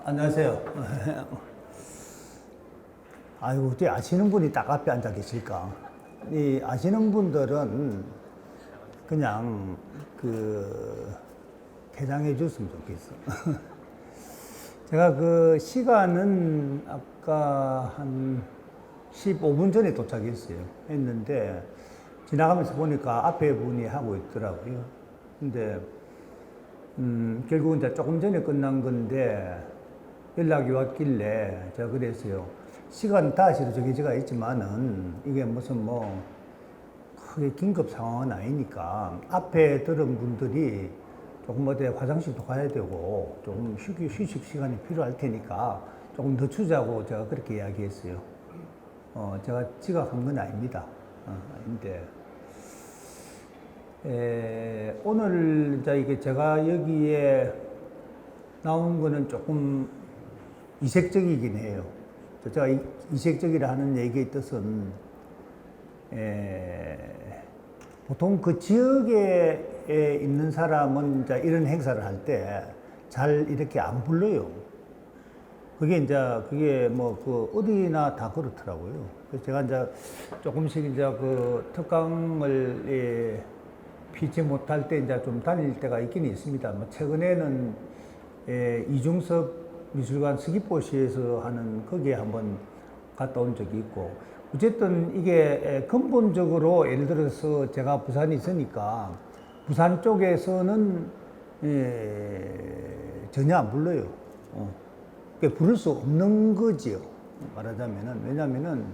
안녕하세요. 아이고, 어떻게 아시는 분이 딱 앞에 앉아 계실까? 이 아시는 분들은 그냥 개장해 줬으면 좋겠어. 제가 그 시간은 아까 한 15분 전에 도착했어요. 했는데 지나가면서 보니까 앞에 분이 하고 있더라고요. 근데 결국은 이제 조금 전에 끝난 건데 연락이 왔길래 제가 그랬어요. 시간 다시로 정해져가 있지만은 이게 무슨 뭐 크게 긴급 상황은 아니니까 앞에 들은 분들이 조금 어디 화장실도 가야 되고 조금 휴식 시간이 필요할 테니까 조금 늦추자고 제가 그렇게 이야기했어요. 제가 지각한 건 아닙니다. 아닌데. 오늘 이제 이게 제가 여기에 나온 거는 조금 이색적이긴 해요. 제가 이색적이라 하는 얘기의 뜻은 보통 그 지역에 있는 사람은 이제 이런 행사를 할 때 잘 이렇게 안 불러요. 그게 뭐 어디나 다 그렇더라고요. 그래서 제가 이제 조금씩 이제 그 특강을 피치 못할 때 이제 좀 다닐 때가 있긴 있습니다. 뭐 최근에는 이중섭 미술관 스기포시에서 하는 거기에 한번 갔다 온 적이 있고, 어쨌든 이게 근본적으로 예를 들어서 제가 부산에 있으니까 부산 쪽에서는 전혀 안 불러요. 그러니까 부를 수 없는 거지요. 말하자면은. 왜냐면은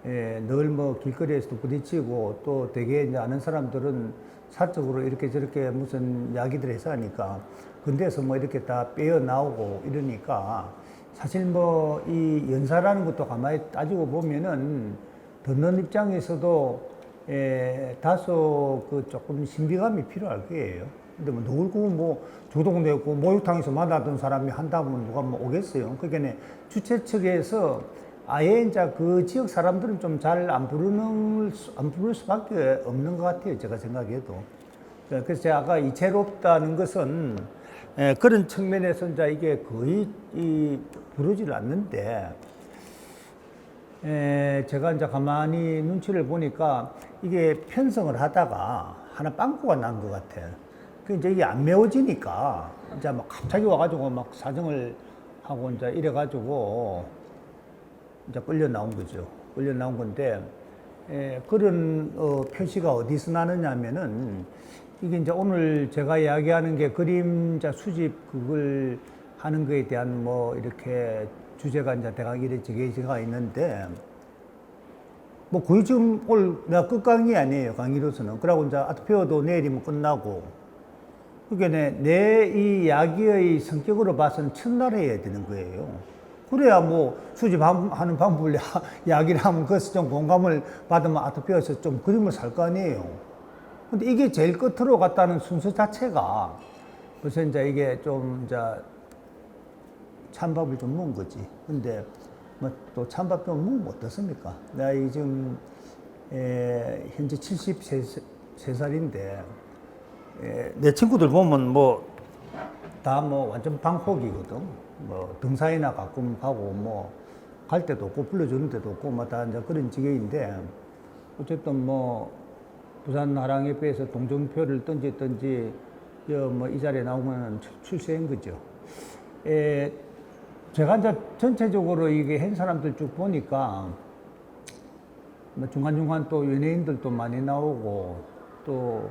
늘 뭐 길거리에서도 부딪히고 또 되게 이제 아는 사람들은 사적으로 이렇게 저렇게 무슨 이야기들 해서 하니까 근데서 뭐 이렇게 다 빼어 나오고 이러니까 사실 뭐 이 연사라는 것도 가만히 따지고 보면은 듣는 입장에서도 다소 그 조금 신비감이 필요할 거예요. 근데 뭐 누굴고 뭐 조동네고 목욕탕에서 만나던 사람이 한다면 누가 뭐 오겠어요. 그러니까 주최 측에서 아예 이제 그 지역 사람들은 좀 잘 안 부를 수밖에 없는 것 같아요. 제가 생각해도. 그래서 제가 아까 이채롭다는 것은 그런 측면에서 이제 이게 거의 부르질 않는데, 제가 이제 가만히 눈치를 보니까 이게 편성을 하다가 하나 빵꾸가 난 것 같아. 그 이제 이게 안 메워지니까 이제 막 갑자기 와가지고 막 사정을 하고 이제 이래가지고 이제 끌려 나온 거죠. 끌려 나온 건데, 그런 표시가 어디서 나느냐면은 이게 이제 오늘 제가 이야기하는 게 그림자 수집 그걸 하는 거에 대한 뭐 이렇게 주제가 이제 대강일에 정해져가 있는데, 뭐 거의 지금 오늘 내가 끝강의 아니에요. 강의로서는. 그러고 이제 아트페어도 내일이면 끝나고. 그러니까 내 이 이야기의 성격으로 봐서는 첫날 해야 되는 거예요. 그래야 뭐 수집하는 방법을 이야기를 하면 그것을 좀 공감을 받으면 아트페어에서 좀 그림을 살 거 아니에요. 근데 이게 제일 끝으로 갔다는 순서 자체가 벌써 이제 이게 좀 이제 찬밥을 좀 먹은 거지. 근데 뭐 또 찬밥 좀 먹으면 어떻습니까? 내가 지금 현재 73살인데 내 친구들 보면 뭐 다 뭐 완전 방콕이거든. 뭐 등산이나 가끔 가고 뭐 갈 데도 없고 불러주는 데도 없고 뭐 다 이제 그런 지경인데, 어쨌든 뭐 부산 하랑협회에서 동정표를 던지든지 뭐 이 자리에 나오면 출세한 거죠. 제가 이제 전체적으로 이게 한 사람들 쭉 보니까 뭐 중간중간 또 연예인들도 많이 나오고, 또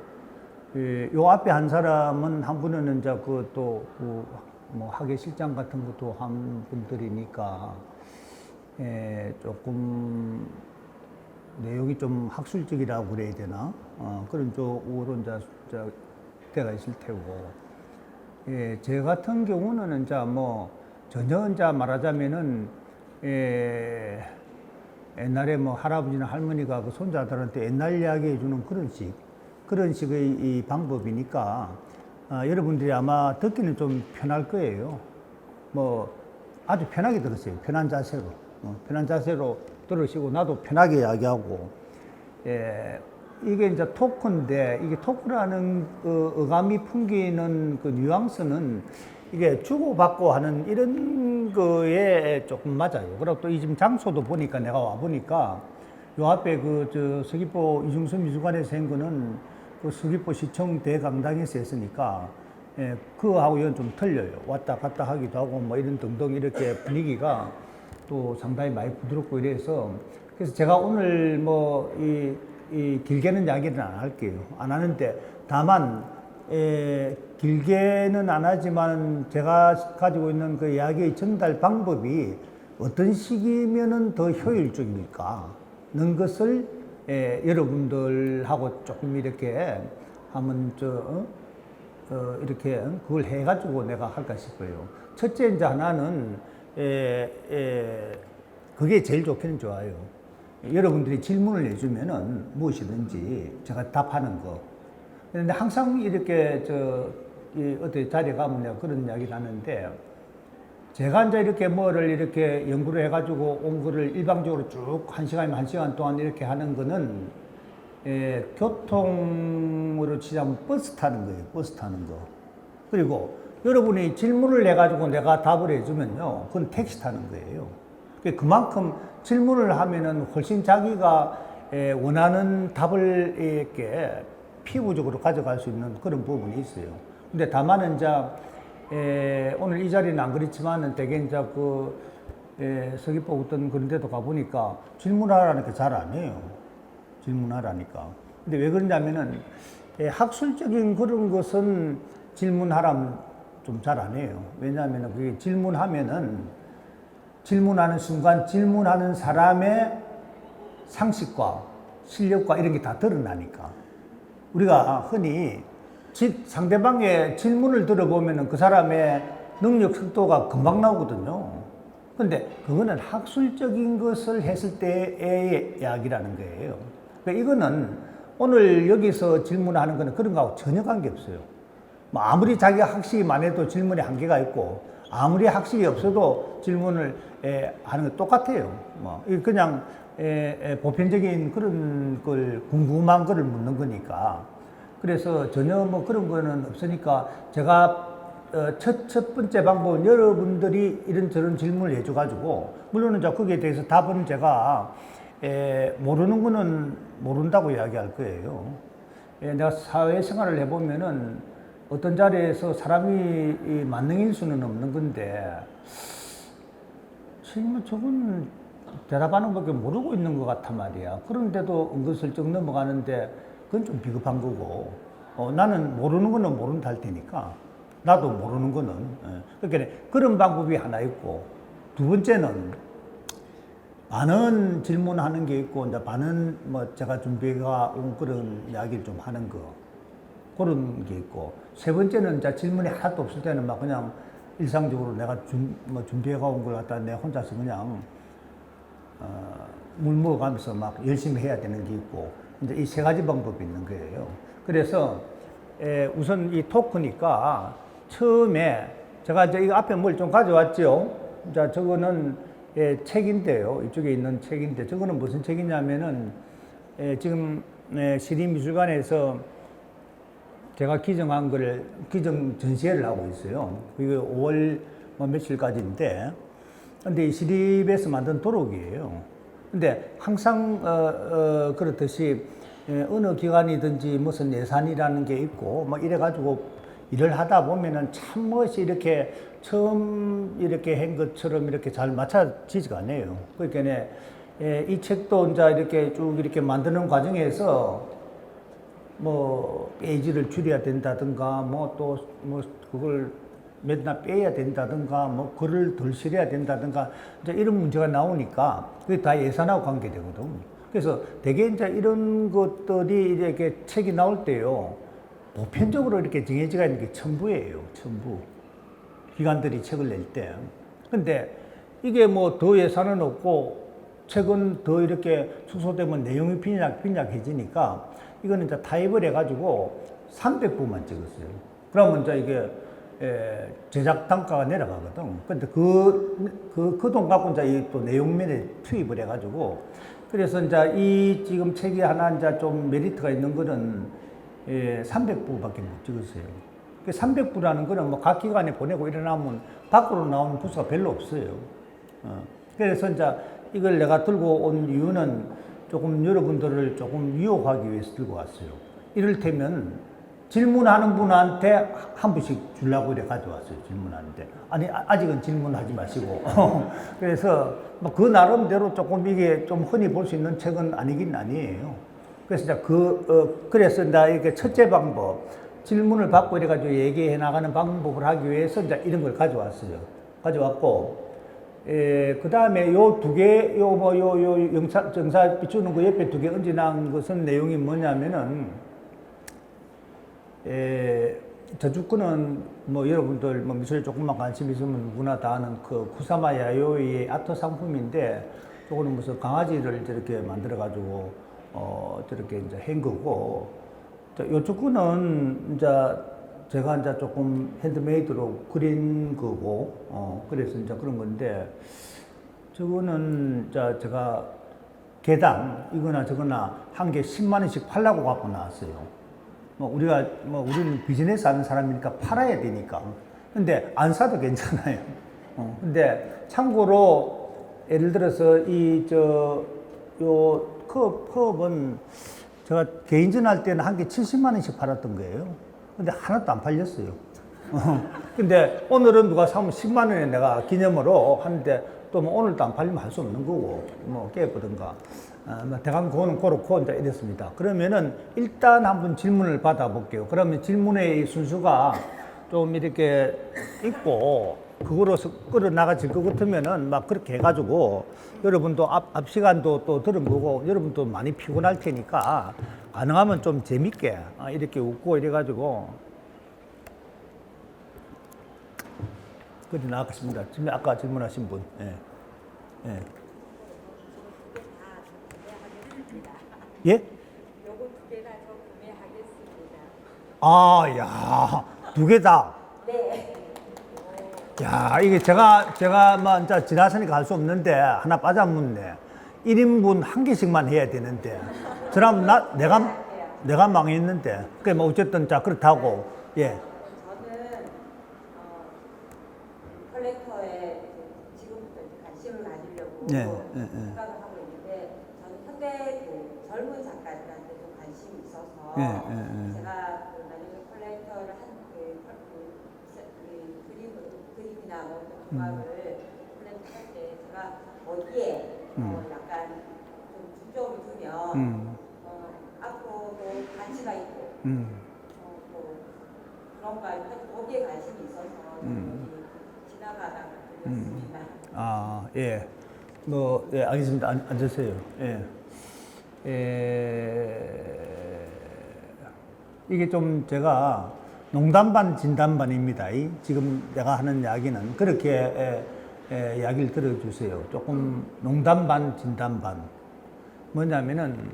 요 앞에 한 사람은 한 분은 이제 뭐 학예실장 같은 것도 한 분들이니까 조금 내용이 좀 학술적이라고 그래야 되나? 그런 쪽으로 이제 때가 있을 테고. 제 같은 경우는 이제 뭐 전혀 이제 말하자면은 옛날에 뭐 할아버지나 할머니가 그 손자들한테 옛날 이야기 해주는 그런 식의 이 방법이니까 여러분들이 아마 듣기는 좀 편할 거예요. 뭐 아주 편하게 들었어요. 편한 자세로 들으시고 나도 편하게 이야기하고. 이게 이제 토크인데, 이게 토크라는 그 어감이 풍기는 그 뉘앙스는 이게 주고받고 하는 이런 거에 조금 맞아요. 그리고 또 이 지금 장소도 보니까 내가 와 보니까 요 앞에 서귀포 이중섭 미술관에서 한 거는 그 서귀포 시청 대강당에서 했으니까 예, 그거하고 이건 좀 틀려요. 왔다 갔다 하기도 하고 뭐 이런 등등 이렇게 분위기가 또 상당히 많이 부드럽고 이래서 그래서 제가 오늘 뭐 이 길게는 이야기는 안 할게요. 안 하는데 다만 길게는 안 하지만 제가 가지고 있는 그 이야기의 전달 방법이 어떤 식이면은 더 효율적일까 는 것을 여러분들하고 조금 이렇게 한번 이렇게 그걸 해가지고 내가 할까 싶어요. 첫째 이제 하나는 그게 제일 좋기는 좋아요. 여러분들이 질문을 내주면은 무엇이든지 제가 답하는 거. 그런데 항상 이렇게 어디 자리에 가면 내가 그런 이야기를 하는데 제가 이제 이렇게 뭐를 이렇게 연구를 해가지고 온 거를 일방적으로 쭉 1시간이면 1시간 동안 이렇게 하는 거는 교통으로 치자면 버스 타는 거예요. 버스 타는 거. 그리고 여러분이 질문을 해가지고 내가 답을 해주면요. 그건 택시 타는 거예요. 그만큼 질문을 하면은 훨씬 자기가 원하는 답을 이렇게 피부적으로 가져갈 수 있는 그런 부분이 있어요. 근데 다만 이제 오늘 이 자리는 안 그렇지만은 되게 이제 서귀포 어떤 그런 데도 가보니까 질문하라니까 잘 안 해요. 질문하라니까. 근데 왜 그러냐면은 학술적인 그런 것은 질문하라면 좀 잘 안 해요. 왜냐하면은 그게 질문하는 순간 질문하는 사람의 상식과 실력과 이런 게 다 드러나니까. 우리가 흔히 상대방의 질문을 들어보면은 그 사람의 능력 속도가 금방 나오거든요. 근데 그거는 학술적인 것을 했을 때의 이야기라는 거예요. 그러니까 이거는 오늘 여기서 질문하는 거는 그런 거하고 전혀 관계없어요. 뭐 아무리 자기가 학식이 많아도 질문에 한계가 있고 아무리 학식이 없어도 질문을 하는 거 똑같아요. 뭐 그냥 보편적인 그런 걸 궁금한 거를 묻는 거니까. 그래서 전혀 뭐 그런 거는 없으니까 제가 첫 번째 방법은 여러분들이 이런저런 질문을 해줘가지고 물론 이제 거기에 대해서 답은 제가 모르는 거는 모른다고 이야기할 거예요. 내가 사회생활을 해보면은 어떤 자리에서 사람이 만능일 수는 없는 건데 지금 저건 대답하는 것밖에 모르고 있는 것 같단 말이야. 그런데도 은근슬쩍 넘어가는데 그건 좀 비겁한 거고 나는 모르는 거는 모른다 할 테니까 나도 모르는 거는 그러니까 그런 방법이 하나 있고 두 번째는 반은 질문하는 게 있고 이제 반은 뭐 제가 준비가 온 그런 이야기를 좀 하는 거 그런 게 있고 세 번째는 이제 질문이 하나도 없을 때는 막 그냥 일상적으로 내가 준비해가 온 걸 갖다 내 혼자서 그냥 물 먹어가면서 막 열심히 해야 되는 게 있고 이제 이 세 가지 방법이 있는 거예요. 그래서 우선 이 토크니까 처음에 제가 이제 이 앞에 뭘 좀 가져왔죠. 자, 저거는 책인데요. 이쪽에 있는 책인데 저거는 무슨 책이냐면은 지금 시립미술관에서 제가 기증한 거를 기증 전시회를 하고 있어요. 그게 5월 며칠까지인데, 근데 이 시립에서 만든 도록이에요. 근데 항상 그렇듯이 어느 기관이든지 무슨 예산이라는 게 있고 뭐 이래가지고 일을 하다 보면은 참 멋이 이렇게 처음 이렇게 한 것처럼 이렇게 잘 맞춰지지가 않아요. 그러니까 이 책도 이제 이렇게 쭉 이렇게 만드는 과정에서 뭐 페이지를 줄여야 된다든가 뭐 또 뭐 그걸 맨날 빼야 된다든가 뭐 글을 덜 실어야 된다든가 이제 이런 문제가 나오니까 그게 다 예산하고 관계되거든. 그래서 대개 이제 이런 것들이 이렇게 책이 나올 때요 보편적으로 이렇게 정해지가 있는 게 첨부예요. 첨부. 기관들이 책을 낼 때. 근데 이게 뭐 더 예산은 없고 책은 더 이렇게 축소되면 내용이 빈약해지니까 이거는 이제 타입을 해가지고 300부만 찍었어요. 그러면 이제 이게 제작 단가가 내려가거든. 근데 그 돈 갖고 이제 또 내용면에 투입을 해가지고 그래서 이제 이 지금 책이 하나 이제 좀 메리트가 있는 거는 300부밖에 못 찍었어요. 300부라는 거는 뭐 각 기관에 보내고 일어나면 밖으로 나오는 부서가 별로 없어요. 그래서 이제 이걸 내가 들고 온 이유는 조금 여러분들을 조금 유혹하기 위해서 들고 왔어요. 이를테면 질문하는 분한테 한 분씩 주려고 이렇게 가져왔어요. 질문하는데. 아니, 아직은 질문하지 마시고. 그래서 뭐 그 나름대로 조금 이게 좀 흔히 볼 수 있는 책은 아니긴 아니에요. 그래서 이제 그래서 이제 이렇게 첫째 방법, 질문을 받고 이래가지고 얘기해 나가는 방법을 하기 위해서 이제 이런 걸 가져왔어요. 가져왔고, 그 다음에 요 두 개, 요 정사 비추는 거 옆에 두 개 얹어놓은 것은 내용이 뭐냐면은, 저쪽 거는 뭐 여러분들 뭐 미술에 조금만 관심 있으면 누구나 다 아는 그 쿠사마 야요이의 아트 상품인데, 요거는 무슨 강아지를 저렇게 만들어가지고, 저렇게 이제 한 거고, 요쪽 거는 이제 제가 이제 조금 핸드메이드로 그린 거고, 그래서 이제 그런 건데, 저거는 이제 제가 개당 이거나 저거나 한 개 10만 원씩 팔라고 갖고 나왔어요. 우리는 비즈니스 하는 사람이니까 팔아야 되니까. 근데 안 사도 괜찮아요. 근데 참고로 예를 들어서 요 컵은 제가 개인전 할 때는 한 개 70만 원씩 팔았던 거예요. 근데 하나도 안 팔렸어요. 근데 오늘은 누가 사면 10만 원에 내가 기념으로 하는데 또 뭐 오늘도 안 팔리면 할 수 없는 거고, 뭐 깨보든가. 대강 그거는 그렇고 이제 이랬습니다. 그러면은 일단 한번 질문을 받아볼게요. 그러면 질문의 순수가 좀 이렇게 있고, 그거로 끌어 나가질 것 같으면은 막 그렇게 해가지고 여러분도 앞 시간도 또 들은 거고 여러분도 많이 피곤할 테니까 가능하면 좀 재밌게 이렇게 웃고 이래가지고 그래 나가겠습니다. 지금 아까 질문하신 분. 예. 예. 예? 요거 두 개 다 저 구매하겠습니다. 아, 야, 두 개 다. 네. 야, 이게 제가 뭐 이제 지나서니까 할 수 없는데 하나 빠져묻네. 1인분 한 개씩만 해야 되는데. 그럼 내가 망했는데. 그게 뭐 어쨌든 자 그렇다고. 예. 저는 컬렉터에 지금부터 관심을 가지려고 생각을 하고 있는데, 저는 현대 그 젊은 작가들한테도 관심이 있어서 제가 그 마녀적 컬렉터를 그림이나 뭐 조각을 컬렉터 할 때 제가 어디에 약간 좀 중점을 두면 앞으로도 가치가 있고 뭐 그런 거 거기에 관심이 있어서 지나가다가 들렸습니다. 아, 예. 뭐, 예, 알겠습니다. 앉으세요. 예. 이게 좀 제가 농담 반 진담 반입니다. 지금 내가 하는 이야기는 그렇게 이야기를 들어주세요. 조금 농담 반 진담 반. 뭐냐면은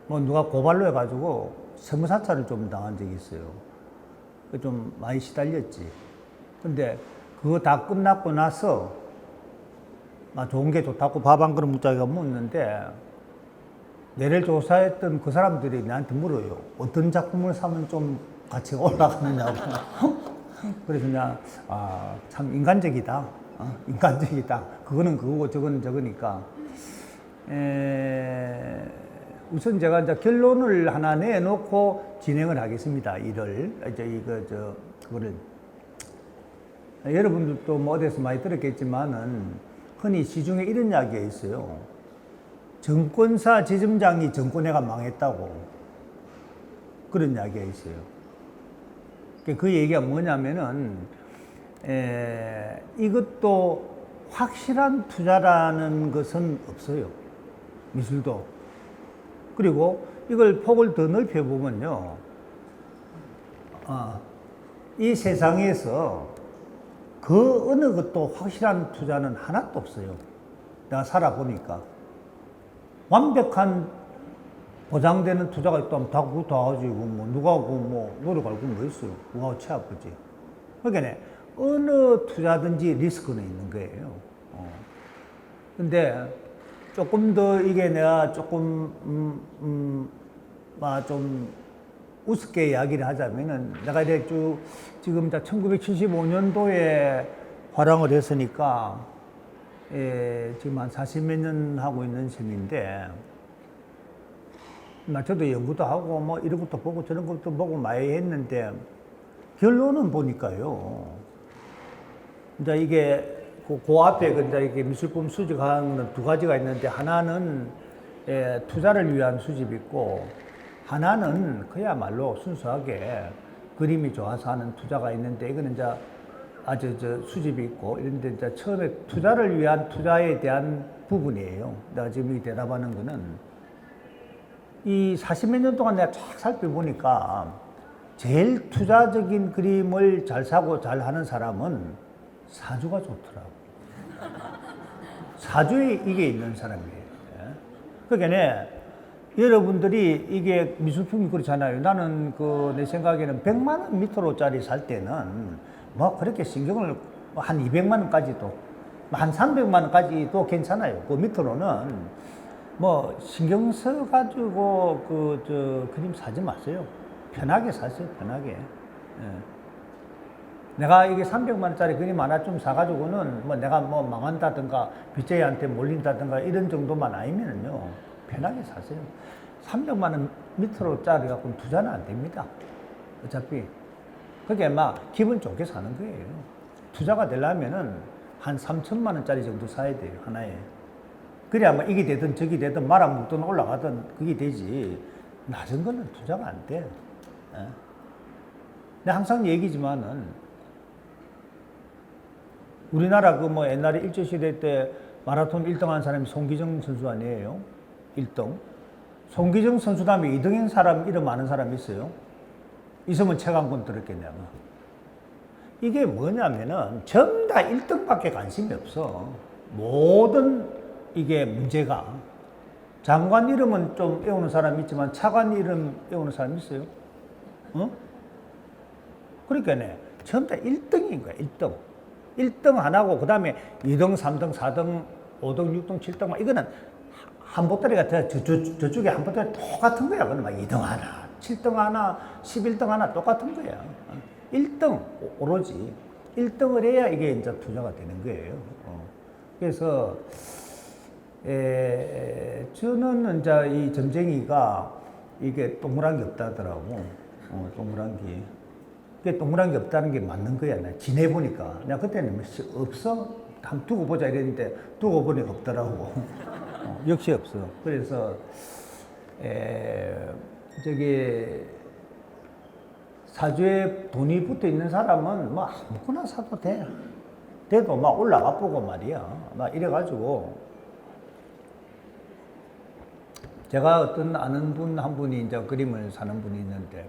뭐 누가 고발로 해가지고 세무사찰을 좀 당한 적이 있어요. 좀 많이 시달렸지. 근데 그거 다 끝나고 나서 좋은 게 좋다고 밥 한 그릇 묻자기가 묻는데, 내를 조사했던 그 사람들이 나한테 물어요. 어떤 작품을 사면 좀 가치가 올라가느냐고. 그래서 그냥 참 인간적이다. 인간적이다. 그거는 그거고 저거는 저거니까. 우선 제가 이제 결론을 하나 내놓고 진행을 하겠습니다. 일을 그거를 여러분들도 뭐 어디서 많이 들었겠지만은 흔히 시중에 이런 이야기가 있어요. 정권사 지점장이 정권회가 망했다고, 그런 이야기가 있어요. 그 얘기가 뭐냐면은 이것도 확실한 투자라는 것은 없어요. 미술도. 그리고 이걸 폭을 더 넓혀보면요. 이 세상에서 그 어느 것도 확실한 투자는 하나도 없어요. 내가 살아보니까. 완벽한 보장되는 투자가 있다면 다 그거 다 하지. 누가 뭐 노력할 거 뭐 있어요. 누가 채 아프지. 그러니까 어느 투자든지 리스크는 있는 거예요. 근데 조금 더 이게 내가 조금 좀 우습게 이야기를 하자면은 내가 이제 지금 1975년도에 화랑을 했으니까 지금 한 40몇 년 하고 있는 셈인데 저도 연구도 하고 뭐 이런 것도 보고 저런 것도 보고 많이 했는데 결론은 보니까요. 이제 이게 그 앞에 이제 이게 미술품 수집하는 건 두 가지가 있는데 하나는 투자를 위한 수집이 있고 하나는 그야말로 순수하게 그림이 좋아서 하는 투자가 있는데 이거는 이제 아주 수집이 있고 이런데 이제 처음에 투자를 위한 투자에 대한 부분이에요. 내가 지금 이 대답하는 거는 이 40몇 년 동안 내가 쫙 살펴보니까 제일 투자적인 그림을 잘 사고 잘 하는 사람은 사주가 좋더라고. 사주에 이게 있는 사람이에요. 그러니까 여러분들이 이게 미술품이 그렇잖아요. 나는 내 생각에는 100만 원 밑으로짜리 살 때는 뭐 그렇게 신경을 한 200만 원까지도 한 300만 원까지도 괜찮아요. 그 밑으로는 뭐 신경 써가지고 그림 사지 마세요. 편하게 사세요. 편하게. 내가 이게 300만 원짜리 그림 하나 좀 사가지고는 뭐 내가 뭐 망한다든가 빚쟁이한테 몰린다든가 이런 정도만 아니면은요 편하게 사세요. 300만 원 밑으로짜리 갖고는 투자는 안 됩니다. 어차피 그게 막 기분 좋게 사는 거예요. 투자가 되려면은 한 3천만 원짜리 정도 사야 돼요 하나에. 그래야 뭐 이게 되든 저기 되든 말아먹든 올라가든 그게 되지. 낮은 거는 투자가 안 돼. 내가 항상 얘기지만은 우리나라 뭐 옛날에 일제시대 때 마라톤 1등 한 사람이 송기정 선수 아니에요? 1등. 송기정 선수 다음에 2등인 사람 이름 아는 사람 있어요? 있으면 책 한 권 들었겠냐고. 이게 뭐냐면은 전부 다 1등밖에 관심이 없어. 모든 이게 문제가. 장관 이름은 좀 외우는 사람 있지만 차관 이름 외우는 사람 있어요? 그러니까 전부 다 1등인 거야, 1등. 1등 하나고, 그 다음에 2등, 3등, 4등, 5등, 6등, 7등, 이거는 한 보따리 같아. 저쪽에 한 보따리 똑같은 거야. 그건 막 2등 하나, 7등 하나, 11등 하나 똑같은 거야. 1등, 오로지. 1등을 해야 이게 이제 투자가 되는 거예요. 그래서, 저는 이제 이 점쟁이가 이게 동그란 게 없다더라고. 동그란 게. 그게 동그란 게 없다는 게 맞는 거야. 나 지내보니까. 내가 그때는 없어? 한번 두고 보자 이랬는데 두고 보니까 없더라고. 역시 없어. 그래서, 사주에 돈이 붙어 있는 사람은 뭐 아무거나 사도 돼. 돼도 막 올라가 보고 말이야. 막 이래가지고. 제가 어떤 아는 분 한 분이 이제 그림을 사는 분이 있는데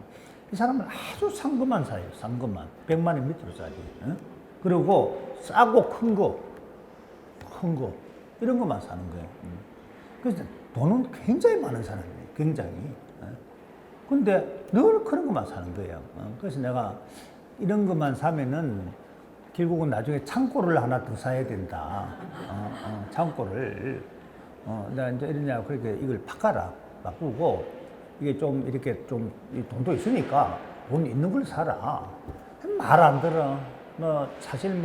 이 사람은 아주 싼 것만 사요. 싼 것만. 100만 원 밑으로짜리. 그리고 싸고 큰 거. 이런 것만 사는 거예요. 그래서 돈은 굉장히 많은 사람이에요. 굉장히. 근데 늘 그런 것만 사는 거예요. 그래서 내가 이런 것만 사면은 결국은 나중에 창고를 하나 더 사야 된다. 창고를. 내가 이제 이러냐고 그렇게 이걸 바꾸고 이게 좀 이렇게 좀 돈도 있으니까 돈 있는 걸 사라. 말 안 들어. 사실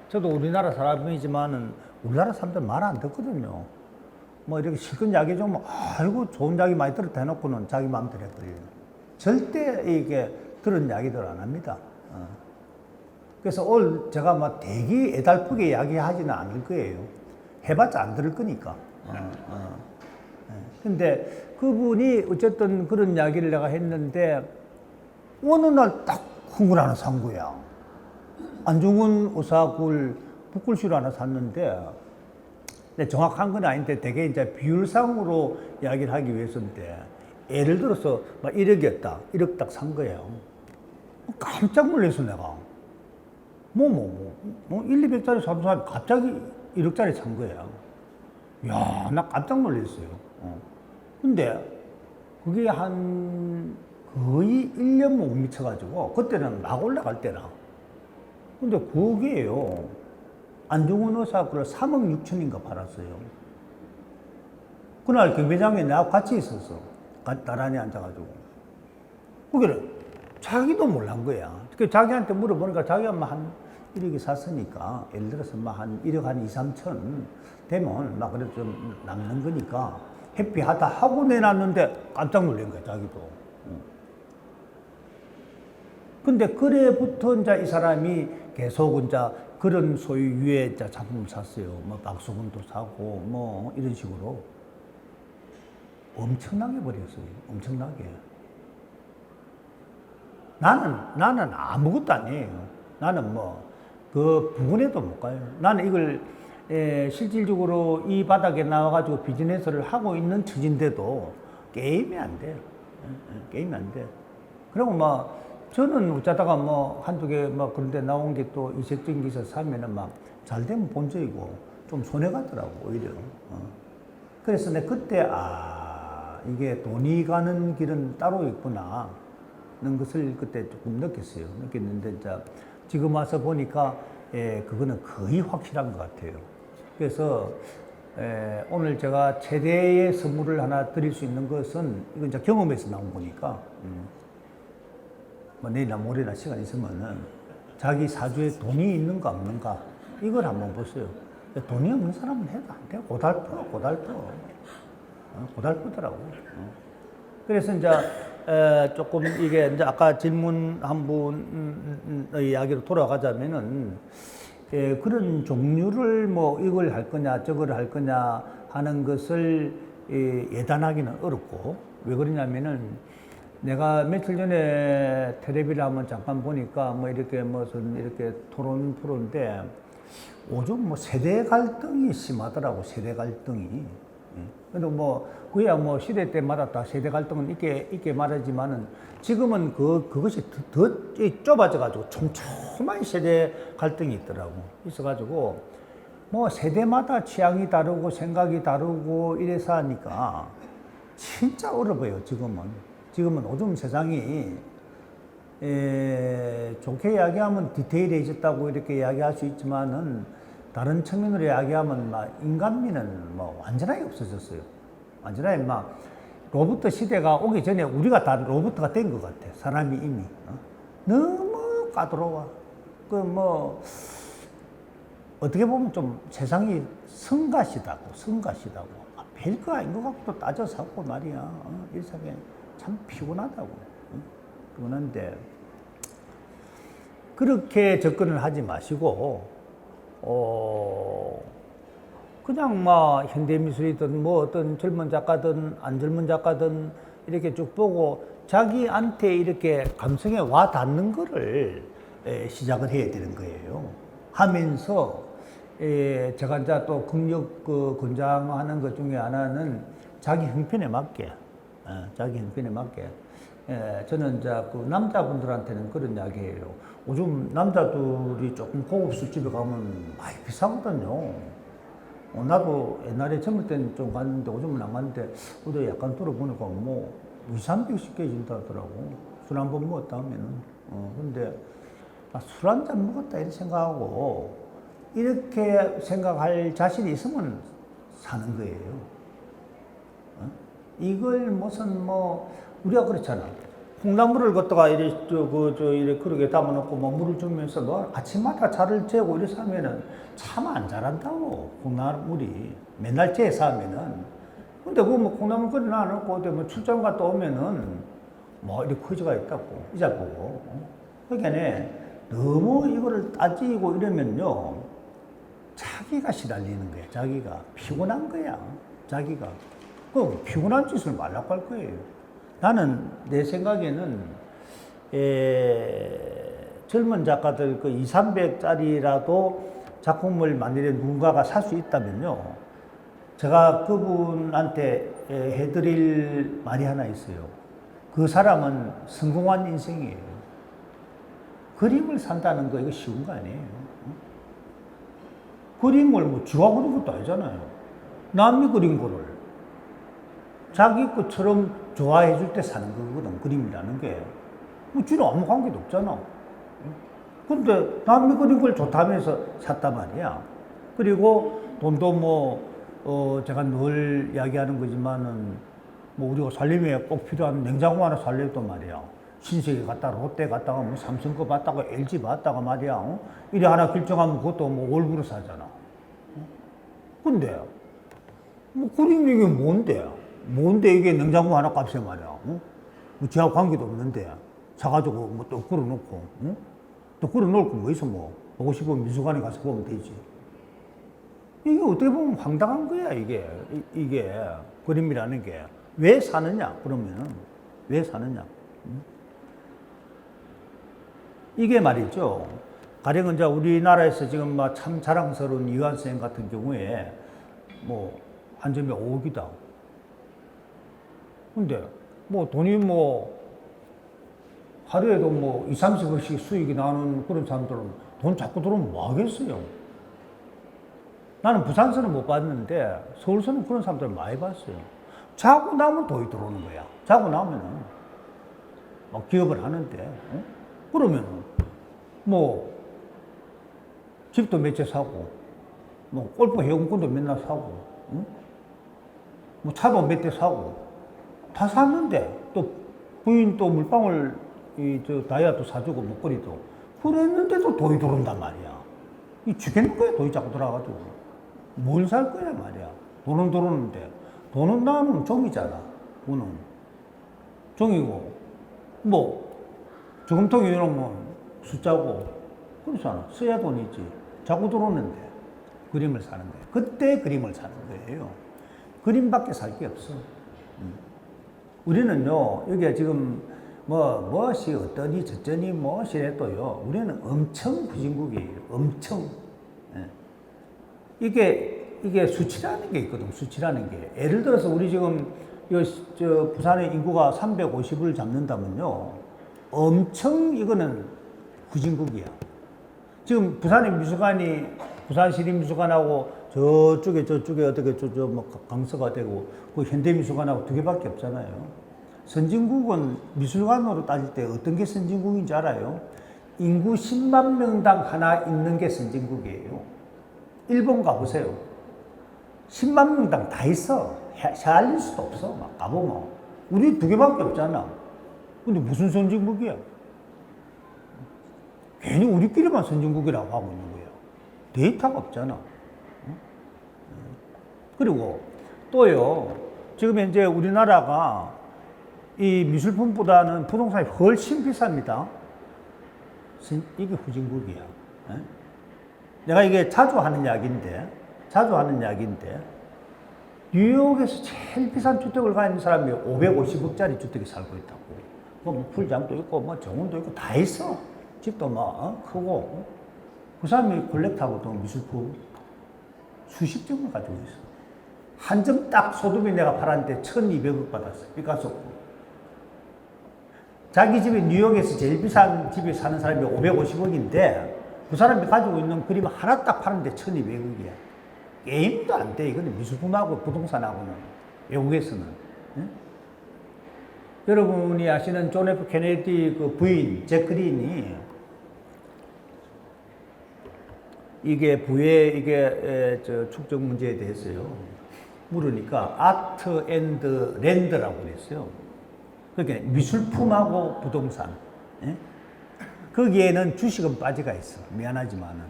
저도 우리나라 사람이지만은 우리나라 사람들 말 안 듣거든요. 이렇게 실컷 이야기 좀, 아이고, 좋은 이야기 많이 들었다 해놓고는 자기 마음대로 해버려요. 절대 이게 들은 이야기들 안 합니다. 그래서 제가 되게 애달프게 이야기하지는 않을 거예요. 해봤자 안 들을 거니까. 근데 그분이 어쨌든 그런 이야기를 내가 했는데 어느 날 딱 큰 하나 산 거야. 안중근 의사굴 붓글씨를 하나 샀는데 정확한 건 아닌데 되게 이제 비율상으로 이야기를 하기 위해서인데 예를 들어서 1억이었다. 1억 딱 산 거예요. 깜짝 놀랐어 내가. 1, 200짜리 사는 사람이 갑자기 1억짜리 산 거예요. 야, 나 깜짝 놀랐어요. 근데 그게 한 거의 1년 못 미쳐가지고 그때는 막 올라갈 때라. 근데 그게요. 안중근 의사 그걸 3억 6천인가 팔았어요. 그날 경매장에 내가 같이 있었어. 나란히 앉아가지고. 그게 자기도 몰란 거야. 그 자기한테 물어보니까 자기가 한 1억이 샀으니까 예를 들어서 한 1억 한 2, 3천 되면 막 그래도 좀 남는 거니까 해피하다 하고 내놨는데 깜짝 놀란 거야, 자기도. 근데 그래부터 이제 이 사람이 계속 이제 그런 소유의 이제 작품을 샀어요. 뭐 박수근도 사고 뭐 이런 식으로 엄청나게 버렸어요. 엄청나게. 나는 아무것도 아니에요. 나는 뭐 그 부근에도 못 가요. 나는 이걸 실질적으로 이 바닥에 나와가지고 비즈니스를 하고 있는 처진데도 게임이 안 돼요. 게임이 안 돼. 그리고 뭐 저는 어쩌다가 뭐 한두 개 뭐 그런데 나온 게 또 이색적인 게 있어서 사면은 막 잘 되면 본전이고 좀 손해 가더라고 오히려. 그래서 내 그때 이게 돈이 가는 길은 따로 있구나 는 것을 그때 조금 느꼈어요. 느꼈는데 이제 지금 와서 보니까 그거는 거의 확실한 것 같아요. 그래서 오늘 제가 최대의 선물을 하나 드릴 수 있는 것은 이건 이제 경험에서 나온 거니까 뭐 내일이나 모레나 시간 있으면은 자기 사주에 돈이 있는가 없는가 이걸 한번 보세요. 돈이 없는 사람은 해도 안 돼. 고달프더라고. 그래서 이제 조금 이게 이제 아까 질문 한 분의 이야기로 돌아가자면은 그런 종류를 뭐 이걸 할 거냐 저걸 할 거냐 하는 것을 예단하기는 어렵고 왜 그러냐면은 내가 며칠 전에 텔레비를 한번 잠깐 보니까 뭐 이렇게 무슨 이렇게 토론 프로인데 요즘 뭐 세대 갈등이 심하더라고. 세대 갈등이. 그래도 뭐 그야 뭐 시대 때마다 다 세대 갈등은 있게 말하지만은 지금은 그것이 더 좁아져 가지고 촘촘한 세대 갈등이 있더라고. 있어 가지고 뭐 세대마다 취향이 다르고 생각이 다르고 이래서 하니까 진짜 어려워요. 지금은 요즘 세상이 좋게 이야기하면 디테일해졌다고 이렇게 이야기할 수 있지만은 다른 측면으로 이야기하면 막 인간미는 뭐 완전하게 없어졌어요. 완전하게 막 로봇 시대가 오기 전에 우리가 다 로봇가 된 것 같아. 사람이 이미 너무 까다로워. 그 뭐 어떻게 보면 좀 세상이 성가시다고. 별거 아닌 것 같고 따져서 하고 말이야. 일상에 참 피곤하다고. 피곤한데 그렇게 접근을 하지 마시고 그냥 뭐 현대미술이든 뭐 어떤 젊은 작가든 안 젊은 작가든 이렇게 쭉 보고 자기한테 이렇게 감성에 와 닿는 거를 시작을 해야 되는 거예요. 하면서 제가 이제 또 긍력 권장하는 것 중에 하나는 자기 형편에 맞게 저는 이제 그 남자분들한테는 그런 이야기예요. 요즘 남자들이 조금 고급 술집에 가면 많이 비싸거든요. 나도 옛날에 젊을 때는 좀 갔는데 요즘은 안 갔는데 어디 약간 들어보니까 뭐 200~300씩 깨진다 하더라고. 술 한 번 먹었다 하면은. 근데 술 한 잔 먹었다 이렇게 생각하고 이렇게 생각할 자신이 있으면 사는 거예요. 이걸 무슨 뭐 우리가 그렇잖아. 콩나물을 걷다가 이래 그렇게 담아놓고 뭐 물을 주면서 너 아침마다 차를 재고 이래서 하면은 참 안 자란다고. 콩나물이 맨날 재서 하면은. 근데 뭐 콩나물 끓여 놔놓고 어디 뭐 출장 갔다 오면은 뭐 이렇게 커져가 있다고. 이자 보고. 그러니까 너무 이거를 따지고 이러면요. 자기가 시달리는 거야. 자기가 피곤한 거야. 자기가. 그 피곤한 짓을 말라고 할 거예요. 나는 내 생각에는 젊은 작가들 그 200~300짜리라도 작품을 만들는 누군가가 살 수 있다면요. 제가 그분한테 해드릴 말이 하나 있어요. 그 사람은 성공한 인생이에요. 그림을 산다는 거 이거 쉬운 거 아니에요. 그림을 뭐 지가 그린 것도 아니잖아요. 남이 그린 거를 자기 것처럼 좋아해 줄 때 사는 거거든, 그림이라는 게. 뭐, 쥐는 아무 관계도 없잖아. 근데 남이 그린 걸 좋다면서 샀단 말이야. 그리고 돈도 뭐, 제가 늘 이야기하는 거지만은, 뭐, 우리가 살림에 꼭 필요한 냉장고 하나 살려도 말이야. 신세계 갔다가 롯데 갔다가 뭐 삼성 거 봤다가 LG 봤다가 말이야. 이래 하나 결정하면 그것도 뭐 월부로 사잖아. 근데 뭐 그림 이게 뭔데? 뭔데 이게 냉장고 하나 값에 말이야. 뭐 지하 관계도 없는데 사가지고 뭐 또 끌어놓고, 또 끌어놓을 거 뭐 있어 뭐. 보고 싶으면 미술관에 가서 보면 되지. 이게 어떻게 보면 황당한 거야, 이게. 이게 그림이라는 게. 왜 사느냐, 그러면은. 왜 사느냐. 이게 말이죠. 가령 이제 우리나라에서 지금 막 참 자랑스러운 이완 선생 같은 경우에 뭐 한 점에 5억이다. 근데 뭐 돈이 뭐 하루에도 뭐 20, 30억씩 수익이 나는 그런 사람들은 돈 자꾸 들어오면 뭐 하겠어요? 나는 부산서는 못 봤는데 서울서는 그런 사람들 많이 봤어요. 자고 나면 돈이 들어오는 거야. 자고 나면은 막 기업을 하는데, 그러면은 뭐 집도 몇 채 사고, 뭐 골프 회원권도 맨날 사고, 뭐 차도 몇 대 사고 다 샀는데 또 부인 또 물방울 다이아도 사주고 목걸이도 그랬는데도 돈이 들어온단 말이야. 이 죽겠는 거야. 돈이 자꾸 들어와가지고 뭘 살 거야 말이야. 돈은 들어오는데 돈은 나는 종이잖아. 돈은 종이고 뭐 저금통에 이러면 숫자고 그렇잖아. 써야 돈이지. 자꾸 들어오는데 그림을 사는 거야. 그때 그림을 사는 거예요. 그림밖에 살 게 없어. 우리는요, 여기가 지금 무엇이 어떠니 저쩌니 무엇이 해도요, 우리는 엄청 후진국이에요. 엄청. 예. 이게 수치라는 게 있거든, 수치라는 게. 예를 들어서 우리 지금 부산의 인구가 350을 잡는다면요, 엄청 이거는 후진국이야. 지금 부산의 미술관이, 부산시립미술관하고 저쪽에 어떻게 뭐 강서가 되고 그 현대미술관하고 두 개밖에 없잖아요. 선진국은 미술관으로 따질 때 어떤 게 선진국인지 알아요? 인구 10만 명당 하나 있는 게 선진국이에요. 일본 가보세요. 10만 명당 다 있어. 헤아릴 수도 없어. 막 가보면. 우리 두 개밖에 없잖아. 근데 무슨 선진국이야? 괜히 우리끼리만 선진국이라고 하고 있는 거야. 데이터가 없잖아. 그리고 또요, 지금 현재 우리나라가 이 미술품보다는 부동산이 훨씬 비쌉니다. 이게 후진국이야. 내가 이게 자주 하는 이야기인데, 뉴욕에서 제일 비싼 주택을 가진 사람이 550억짜리 주택에 살고 있다고. 뭐 풀장도 있고, 뭐 정원도 있고, 다 있어. 집도 막 크고. 그 사람이 콜렉트하거든, 미술품. 수십 점을 가지고 있어. 한 점 딱 소득이 내가 팔았는데 1200억 받았어. 피카소. 자기 집이 뉴욕에서 제일 비싼 집에 사는 사람이 550억인데 그 사람이 가지고 있는 그림 하나 딱 파는데 1200억이야. 게임도 안 돼. 이거는 미술품하고 부동산하고는. 외국에서는. 응? 여러분이 아시는 존 F 케네디 그 부인, 제크린이 이게 부의 축적 문제에 대해서요. 물으니까 아트 앤드 랜드라고 그랬어요. 그러니까 미술품하고 부동산. 예? 거기에는 주식은 빠져가 있어. 미안하지만은.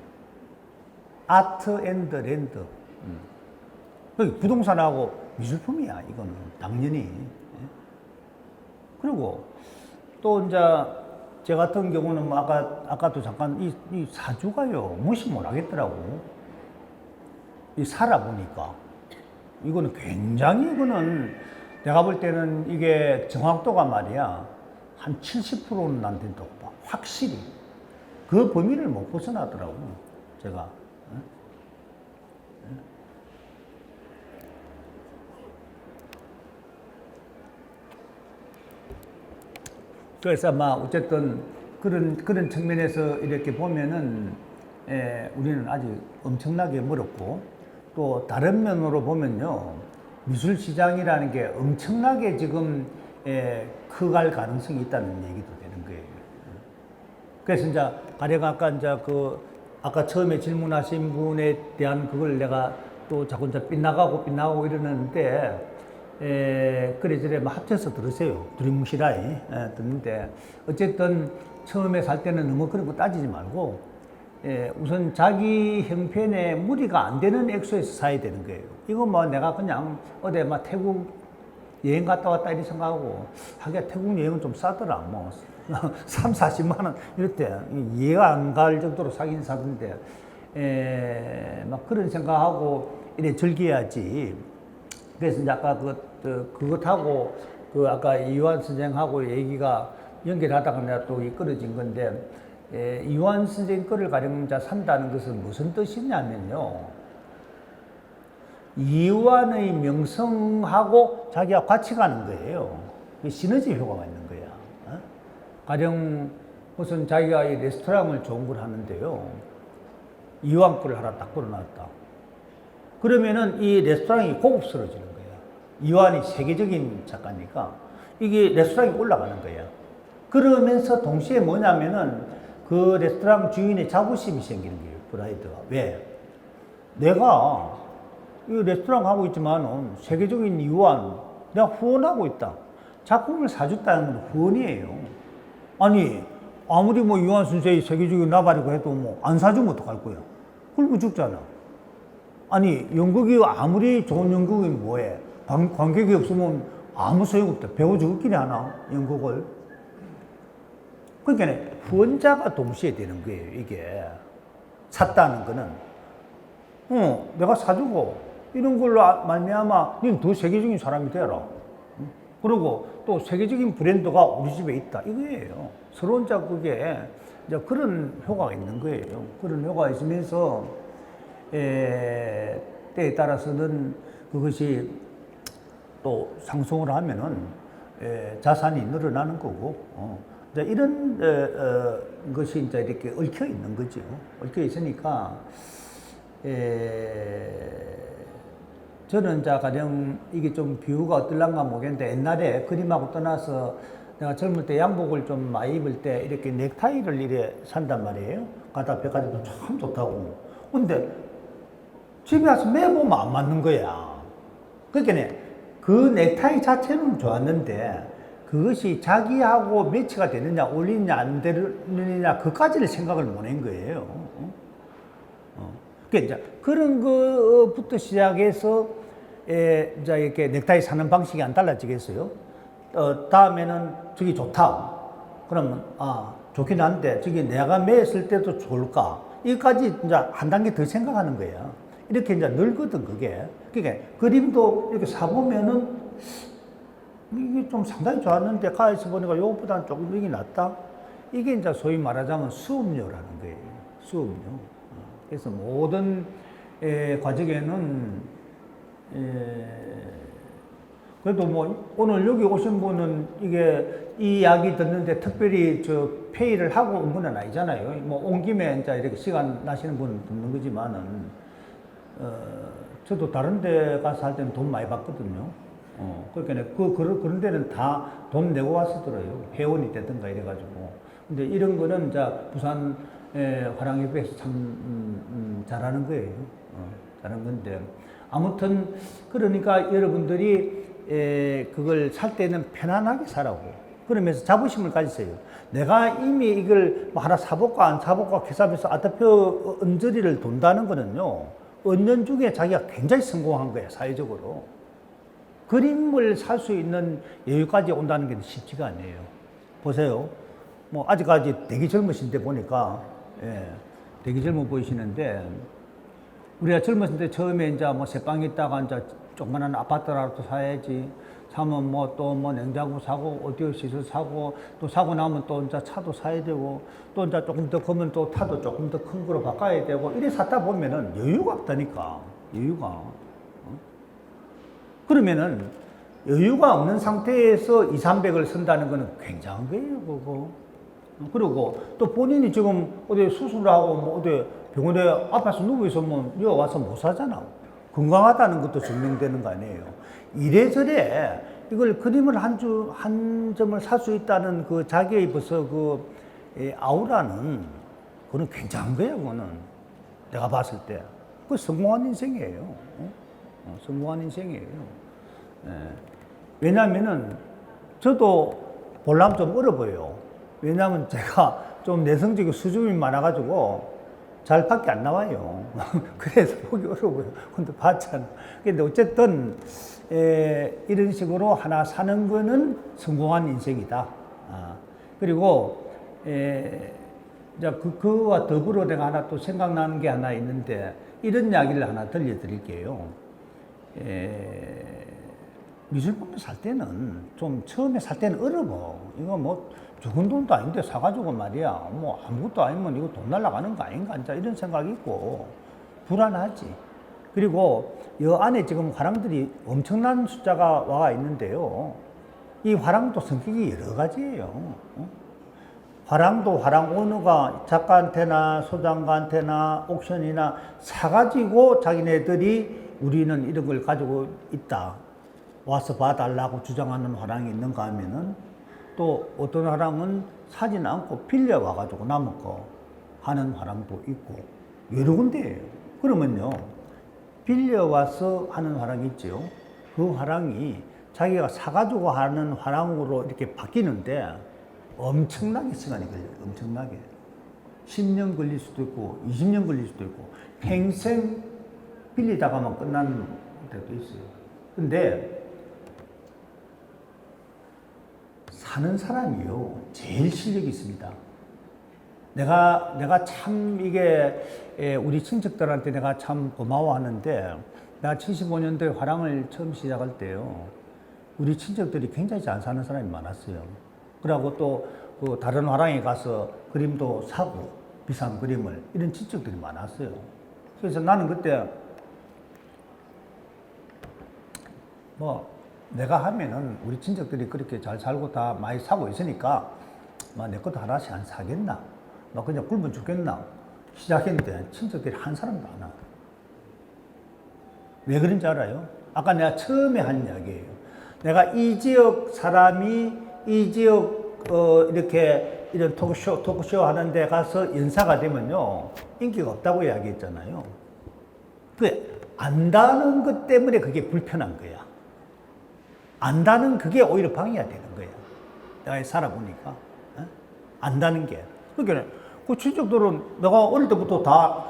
아트 앤드 랜드. 거기 부동산하고 미술품이야. 이거는 당연히. 예? 그리고 또 이제 제 같은 경우는 뭐 아까도 잠깐 이 사주가요. 무시 못 하겠더라고. 이 살아보니까. 이거는 굉장히 이거는 내가 볼 때는 이게 정확도가 말이야. 한 70%는 안 된다고 봐. 확실히. 그 범위를 못 벗어나더라고. 제가. 그래서 어쨌든 그런 측면에서 이렇게 보면은 우리는 아직 엄청나게 멀었고 또 다른 면으로 보면요. 미술 시장이라는 게 엄청나게 지금 커갈 가능성이 있다는 얘기도 되는 거예요. 그래서 이제 가령 아까 처음에 질문하신 분에 대한 그걸 내가 또 자꾸 이제 빗나가고 이러는데 그래저래 막 합쳐서 들으세요. 두리뭉실하이 듣는데 어쨌든 처음에 살 때는 너무 그런 거 따지지 말고 우선 자기 형편에 무리가 안 되는 액수에서 사야 되는 거예요. 이거 뭐 내가 그냥 어디 막 태국 여행 갔다 왔다 이렇게 생각하고 하기야 태국 여행은 좀 싸더라. 뭐 3, 40만 원 이럴 때 이해가 안 갈 정도로 사긴 사던데 막 그런 생각하고 이래 즐겨야지. 그래서 이제 아까 그것하고 아까 이완 선생하고 얘기가 연결하다가 내가 또 이끌어진 건데 이완 선생 거를 가령 산다는 것은 무슨 뜻이냐면요. 이완의 명성하고 자기가 같이 가는 거예요. 시너지 효과가 있는 거야. 가령 무슨 자기가 이 레스토랑을 좋은 걸 하는데요. 이완 거를 하나 딱 걸어놨다. 그러면은 이 레스토랑이 고급스러워지는 거야. 이완이 세계적인 작가니까 이게 레스토랑이 올라가는 거야. 그러면서 동시에 뭐냐면은 그 레스토랑 주인의 자부심이 생기는 거예요. 프라이드가. 왜? 내가 이 레스토랑 하고 있지만은 세계적인 이완 내가 후원하고 있다. 작품을 사줬다는 건 후원이에요. 아니 아무리 뭐 이완 선생이 세계적인 나발이고 해도 뭐 안 사주면 어떡할 거야? 굶어 죽잖아. 아니 연극이 아무리 좋은 연극이 뭐해? 관객이 없으면 아무 소용없다. 배워 죽을끼리 하나 연극을. 그러니까 후원자가 동시에 되는 거예요. 이게 샀다는 거는 내가 사주고 이런 걸로 말미암아 너는 더 세계적인 사람이 되라. 그리고 또 세계적인 브랜드가 우리 집에 있다. 이거예요. 서로 이제 그게 이제 그런 효과가 있는 거예요. 그런 효과가 있으면서 때에 따라서는 그것이 또 상승을 하면은 자산이 늘어나는 거고 이제 이런 것이 이제 이렇게 얽혀 있는 거죠. 얽혀 있으니까 저는 이제 가령 이게 좀 비유가 어떨란가 모르겠는데 옛날에 그림하고 떠나서 내가 젊을 때 양복을 좀 많이 입을 때 이렇게 넥타이를 이래 산단 말이에요. 가다 백화점도 참 좋다고. 근데 집에 와서 매보면 안 맞는 거야. 그러니까 그 넥타이 자체는 좋았는데 그것이 자기하고 매치가 되느냐, 어울리느냐, 안 되느냐, 그까지를 생각을 못 한 거예요. 그러니까 그런 것부터 시작해서 이제 이렇게 넥타이 사는 방식이 안 달라지겠어요? 다음에는 저기 좋다. 그러면 좋긴 한데 저기 내가 매었을 때도 좋을까? 이까지 이제 한 단계 더 생각하는 거야. 이렇게 이제 늘거든 그게. 그러니까 그림도 이렇게 사보면은 이게 좀 상당히 좋았는데 가에서 보니까 이것보다는 조금 이게 낫다. 이게 이제 소위 말하자면 수업료라는 거예요. 수업료. 그래서 모든 과정에는 그래도 뭐 오늘 여기 오신 분은 이게 이 이야기 듣는데 특별히 저 페이를 하고 온 건 아니잖아요. 뭐 온 김에 이제 이렇게 시간 나시는 분은 듣는 거지만은 저도 다른 데 가서 할 때는 돈 많이 받거든요. 그러니까 그런 데는 다 돈 내고 왔었더라고요. 회원이 되든가 이래가지고. 근데 이런 거는 이제 부산 화랑협회에서 참 잘하는 거예요. 잘하는 건데. 아무튼 그러니까 여러분들이 그걸 살 때는 편안하게 사라고. 그러면서 자부심을 가지세요. 내가 이미 이걸 뭐 하나 사볼까 안 사볼까 계산해서 아타표 언저리를 돈다는 거는요. 은연 중에 자기가 굉장히 성공한 거예요. 사회적으로. 그림을 살 수 있는 여유까지 온다는 게 쉽지가 않아요. 보세요. 뭐 아직까지 되게 젊으신데 보니까 되게 젊어 보이시는데 우리가 젊었을 때 처음에 이제 뭐 새빵 있다가 이제 조그만한 아파트라도 사야지. 사면 뭐 또 뭐 냉장고 사고 오디오 시설 사고 또 사고 나면 또 이제 차도 사야 되고 또 이제 조금 더 크면 또 타도 조금 더 큰 거로 바꿔야 되고 이래 사다 보면은 여유가 없다니까. 여유가. 그러면은 여유가 없는 상태에서 2, 300을 쓴다는 거는 굉장한 거예요, 그거. 그리고 또 본인이 지금 어디 수술하고 뭐 어디 병원에 앞에서 누워있으면 여기 와서 못 사잖아. 건강하다는 것도 증명되는 거 아니에요. 이래저래 이걸 그림을 한 점을 살 수 있다는 그 자기의 벌써 그 아우라는 그건 굉장한 거예요, 그거는. 내가 봤을 때. 그 성공한 인생이에요. 성공한 인생이에요. 예. 왜냐면은 저도 볼라면 좀 어려 보여요. 왜냐면 제가 좀 내성적인 수줍음이 많아가지고 잘 밖에 안 나와요. 그래서 보기 어려워요. 근데 봤잖아. 근데 어쨌든 이런 식으로 하나 사는 거는 성공한 인생이다. 그리고 이제 그와 더불어 내가 하나 또 생각나는 게 하나 있는데 이런 이야기를 하나 들려드릴게요. 미술품을 살 때는 좀 처음에 살 때는 어려워. 이거 뭐 적은 돈도 아닌데 사가지고 말이야. 뭐 아무것도 아니면 이거 돈 날라가는 거 아닌가? 이제 이런 생각이 있고 불안하지. 그리고 이 안에 지금 화랑들이 엄청난 숫자가 와 있는데요. 이 화랑도 성격이 여러 가지예요. 화랑도 화랑 오너가 작가한테나 소장가한테나 옥션이나 사가지고 자기네들이 우리는 이런 걸 가지고 있다. 와서 봐달라고 주장하는 화랑이 있는가 하면은 또 어떤 화랑은 사진 않고 빌려와가지고 남은 거 하는 화랑도 있고 여러 군데예요. 그러면요. 빌려와서 하는 화랑이 있죠. 그 화랑이 자기가 사가지고 하는 화랑으로 이렇게 바뀌는데 엄청나게 시간이 걸려요. 엄청나게. 10년 걸릴 수도 있고 20년 걸릴 수도 있고 평생 빌리다가만 끝나는 데도 있어요. 근데 사는 사람이요 제일 실력이 있습니다. 내가 참 이게 우리 친척들한테 내가 참 고마워하는데 내가 75년도에 화랑을 처음 시작할 때요 우리 친척들이 굉장히 잘 사는 사람이 많았어요. 그리고 또 그 다른 화랑에 가서 그림도 사고 비싼 그림을 이런 친척들이 많았어요. 그래서 나는 그때 뭐 내가 하면은 우리 친척들이 그렇게 잘 살고 다 많이 사고 있으니까 막 내 것도 하나씩 안 사겠나? 막 그냥 굶어 죽겠나? 시작했는데 친척들이 한 사람도 안 와. 왜 그런지 알아요? 아까 내가 처음에 한 이야기예요. 내가 이 지역 사람이 이 지역 이렇게 이런 토크쇼 하는 데 가서 연사가 되면요 인기가 없다고 이야기했잖아요. 그 안다는 것 때문에 그게 불편한 거야. 안다는 그게 오히려 방해가 되는 거야. 내가 살아보니까. 안다는 게. 그러니까 그 친척들은 내가 어릴 때부터 다,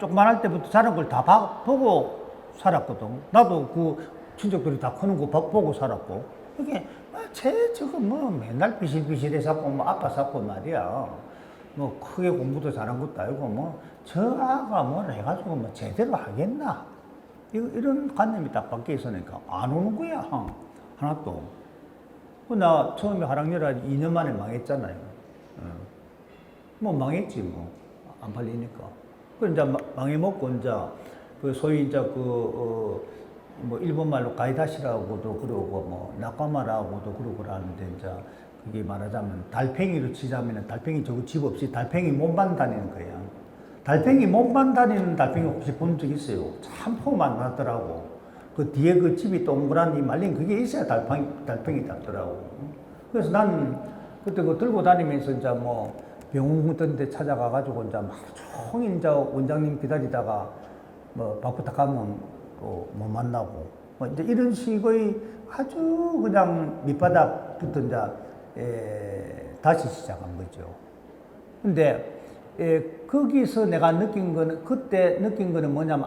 조그만할 때부터 자란 걸 다 보고 살았거든. 나도 그 친척들이 다 크는 거 보고 살았고. 그게, 저거 뭐 맨날 비실비실해 잡고 뭐 아빠 잡고 말이야. 뭐 크게 공부도 잘한 것도 아니고 뭐 저 아가 뭘 해가지고 뭐 제대로 하겠나. 이런 관념이 딱 밖에 있으니까 안 오는 거야. 하나도. 나 처음에 화랑열화 2년 만에 망했잖아요. 뭐 망했지 뭐. 안 팔리니까. 그 이제 망해먹고 이제 그 소위 이제 뭐 일본말로 가이다시라고도 그러고 뭐 나카마라고도 그러고 그러는데 이제 그게 말하자면 달팽이로 치자면은 달팽이 저거 집 없이 달팽이 몸만 다니는 거야. 달팽이 몸만 다니는 달팽이 혹시 본 적 있어요? 참 포만 나더라고. 그 뒤에 그 집이 동그란 말린 그게 있어야 달팽이 닿더라고. 그래서 난 그때 그 들고 다니면서 이제 뭐 병원 같은 데 찾아가가지고 이제 막 종일 이제 원장님 기다리다가 뭐 밥 부탁하면 또 못 만나고 뭐 이제 이런 식의 아주 그냥 밑바닥부터 이제 다시 시작한 거죠. 근데 거기서 내가 느낀 거는 그때 느낀 거는 뭐냐면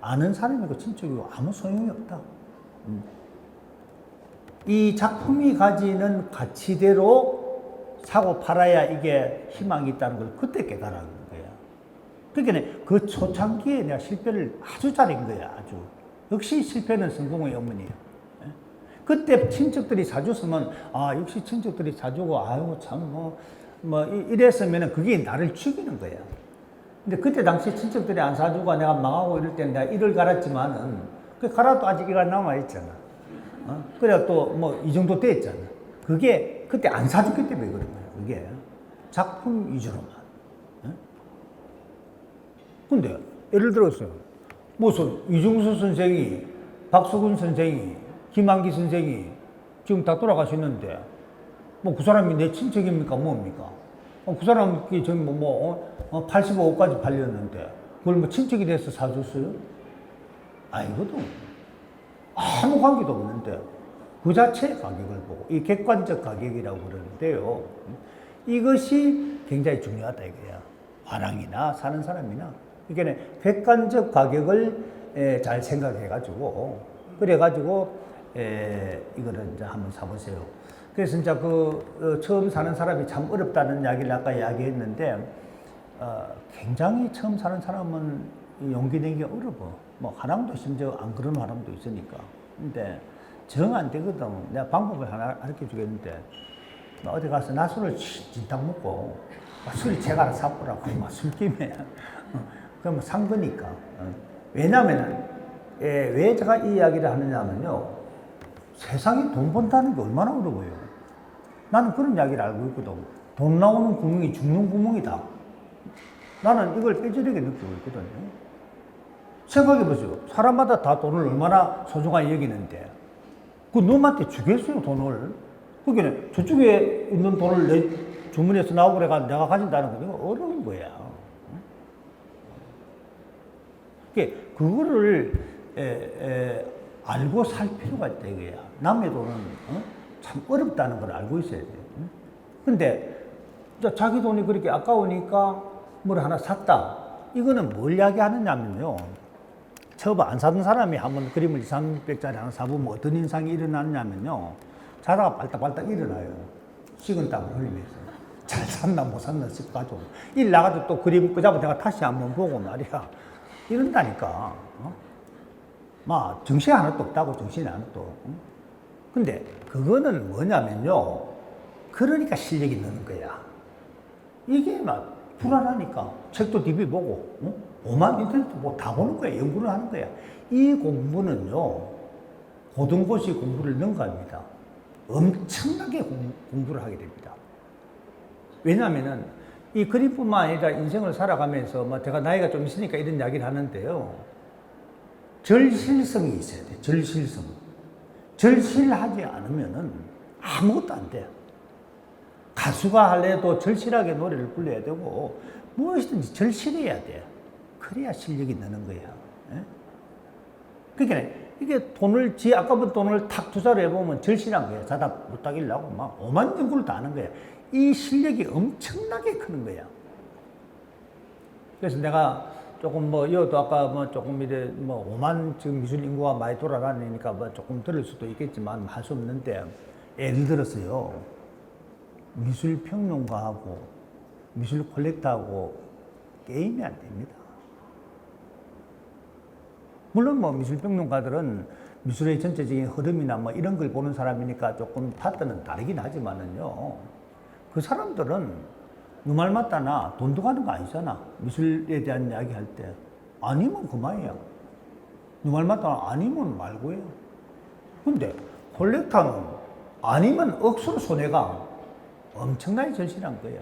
아는 사람이고 친척이고 아무 소용이 없다. 이 작품이 가지는 가치대로 사고 팔아야 이게 희망이 있다는 걸 그때 깨달은 거야. 그러니까 그 초창기에 내가 실패를 아주 잘한 거야. 아주. 역시 실패는 성공의 어머니예요. 그때 친척들이 사줬으면 역시 친척들이 사주고 아유 참 뭐 이랬으면 그게 나를 죽이는 거야. 근데 그때 당시 친척들이 안 사주고 내가 망하고 이럴 때는 내가 이를 갈았지만은 그 갈아도 아직 이가 남아있잖아. 그래 또 뭐 이 정도 됐잖아. 그게 그때 안 사줬기 때문에 그런 거야. 그게 작품 위주로만. 근데 예를 들어서 무슨 이중수 선생이 박수근 선생이 김한기 선생이 지금 다 돌아가셨는데 뭐 그 사람이 내 친척입니까 뭡니까? 그 사람이 저기 85억까지 팔렸는데 그걸 뭐 친척이 돼서 사줬어요? 아니거든. 아무 관계도 없는데 그 자체의 가격을 보고 이 객관적 가격이라고 그러는데요. 이것이 굉장히 중요하다 이거야. 화랑이나 사는 사람이나. 그러니까 객관적 가격을 잘 생각해가지고 그래가지고 이거를 이제 한번 사보세요. 그래서 이제 처음 사는 사람이 참 어렵다는 이야기를 아까 이야기했는데 굉장히 처음 사는 사람은 용기 내기 어려워. 뭐 화랑도 심지어 안 그런 화랑도 있으니까. 근데 정 안 되거든. 내가 방법을 하나 가르쳐 주겠는데 어디 가서 낮술을 진탕 먹고 술이 제가 사보라고 막 술김에 그러면 산 거니까. 왜냐면은 왜 제가 이 이야기를 하느냐면요. 세상에 돈 번다는 게 얼마나 어려워요. 나는 그런 이야기를 알고 있거든. 돈 나오는 구멍이 죽는 구멍이다. 나는 이걸 뼈저리게 느끼고 있거든요. 생각해보세요. 사람마다 다 돈을 얼마나 소중하게 여기는데 그 놈한테 주겠어요, 돈을. 그러니까 저쪽에 있는 돈을 내 주머니에서 나오고 그래가 내가 가진다는 건 이거 어려운 거야. 그러니까 그거를 알고 살 필요가 있다 이거야. 남의 돈은 참 어렵다는 걸 알고 있어야 돼. 근데 자기 돈이 그렇게 아까우니까 뭘 하나 샀다. 이거는 뭘 이야기하느냐면요. 처음 안 사던 사람이 한번 그림을 2, 300짜리 하나 사보면 어떤 인상이 일어나냐면요. 자다가 발딱발딱 일어나요. 식은 땀을 흘리면서. 잘 샀나 못 샀나 싶어가지고. 일 나가도 또 그림 끄잡아 내가 다시 한번 보고 말이야. 이런다니까. 막 정신이 하나도 없다고 정신이 하나도. 근데 그거는 뭐냐면요. 그러니까 실력이 느는 거야. 이게 막 불안하니까 책도 DB 보고 오만 인터넷도 뭐 다 보는 거야. 연구를 하는 거야. 이 공부는요. 고등고시 공부를 능가합니다. 엄청나게 공부를 하게 됩니다. 왜냐하면은 이 그림뿐만 아니라 인생을 살아가면서 뭐 제가 나이가 좀 있으니까 이런 이야기를 하는데요. 절실성이 있어야 돼. 절실성. 절실하지 않으면은 아무것도 안 돼. 가수가 할래도 절실하게 노래를 불러야 되고 무엇이든지 절실해야 돼. 그래야 실력이 느는 거야. 예? 그러니까 이게 돈을 아까부터 돈을 탁 투자를 해보면 절실한 거야. 자다 못 따기려고 막 오만 연구를 다 하는 거야. 이 실력이 엄청나게 크는 거야. 그래서 내가 조금 이것도 아까 조금 이래 오만 지금 미술 인구가 많이 돌아다니니까 조금 들을 수도 있겠지만 할 수 없는데 예를 들어서요. 미술 평론가하고 미술 콜렉터하고 게임이 안 됩니다. 물론 미술 평론가들은 미술의 전체적인 흐름이나 이런 걸 보는 사람이니까 조금 파트는 다르긴 하지만은요. 그 사람들은 누말 맞다나 돈도 가는 거 아니잖아. 미술에 대한 이야기 할 때. 아니면 그만이야. 누말 맞다나 아니면 말고요. 근데 콜렉터는 아니면 억수로 손해가 엄청나게 절실한 거예요.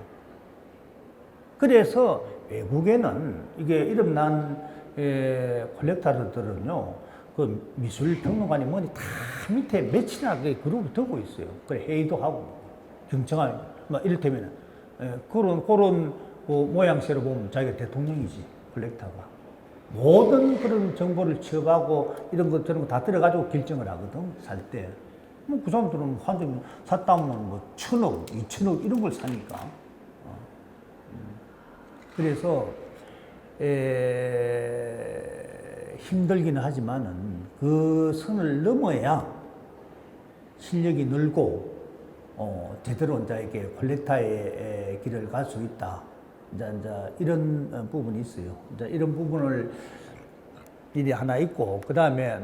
그래서 외국에는 이게 이름난 콜렉터들은요, 그 미술 평론가니 뭐니 다 밑에 며칠이나 그룹을 두고 있어요. 그래 회의도 하고 경청하고 이를테면 그런 모양새로 보면 자기가 대통령이지 콜렉터가 모든 그런 정보를 취업하고 이런 것 저런 거 다 들어가지고 결정을 하거든 살 때. 그 사람들은 환전 샀다면 1,000억, 2,000억 이런 걸 사니까. 그래서 힘들기는 하지만은 그 선을 넘어야 실력이 늘고 제대로 이제 이렇게 콜렉터의 길을 갈 수 있다. 이제 이런 부분이 있어요. 이제 이런 부분을 일이 하나 있고 그 다음에.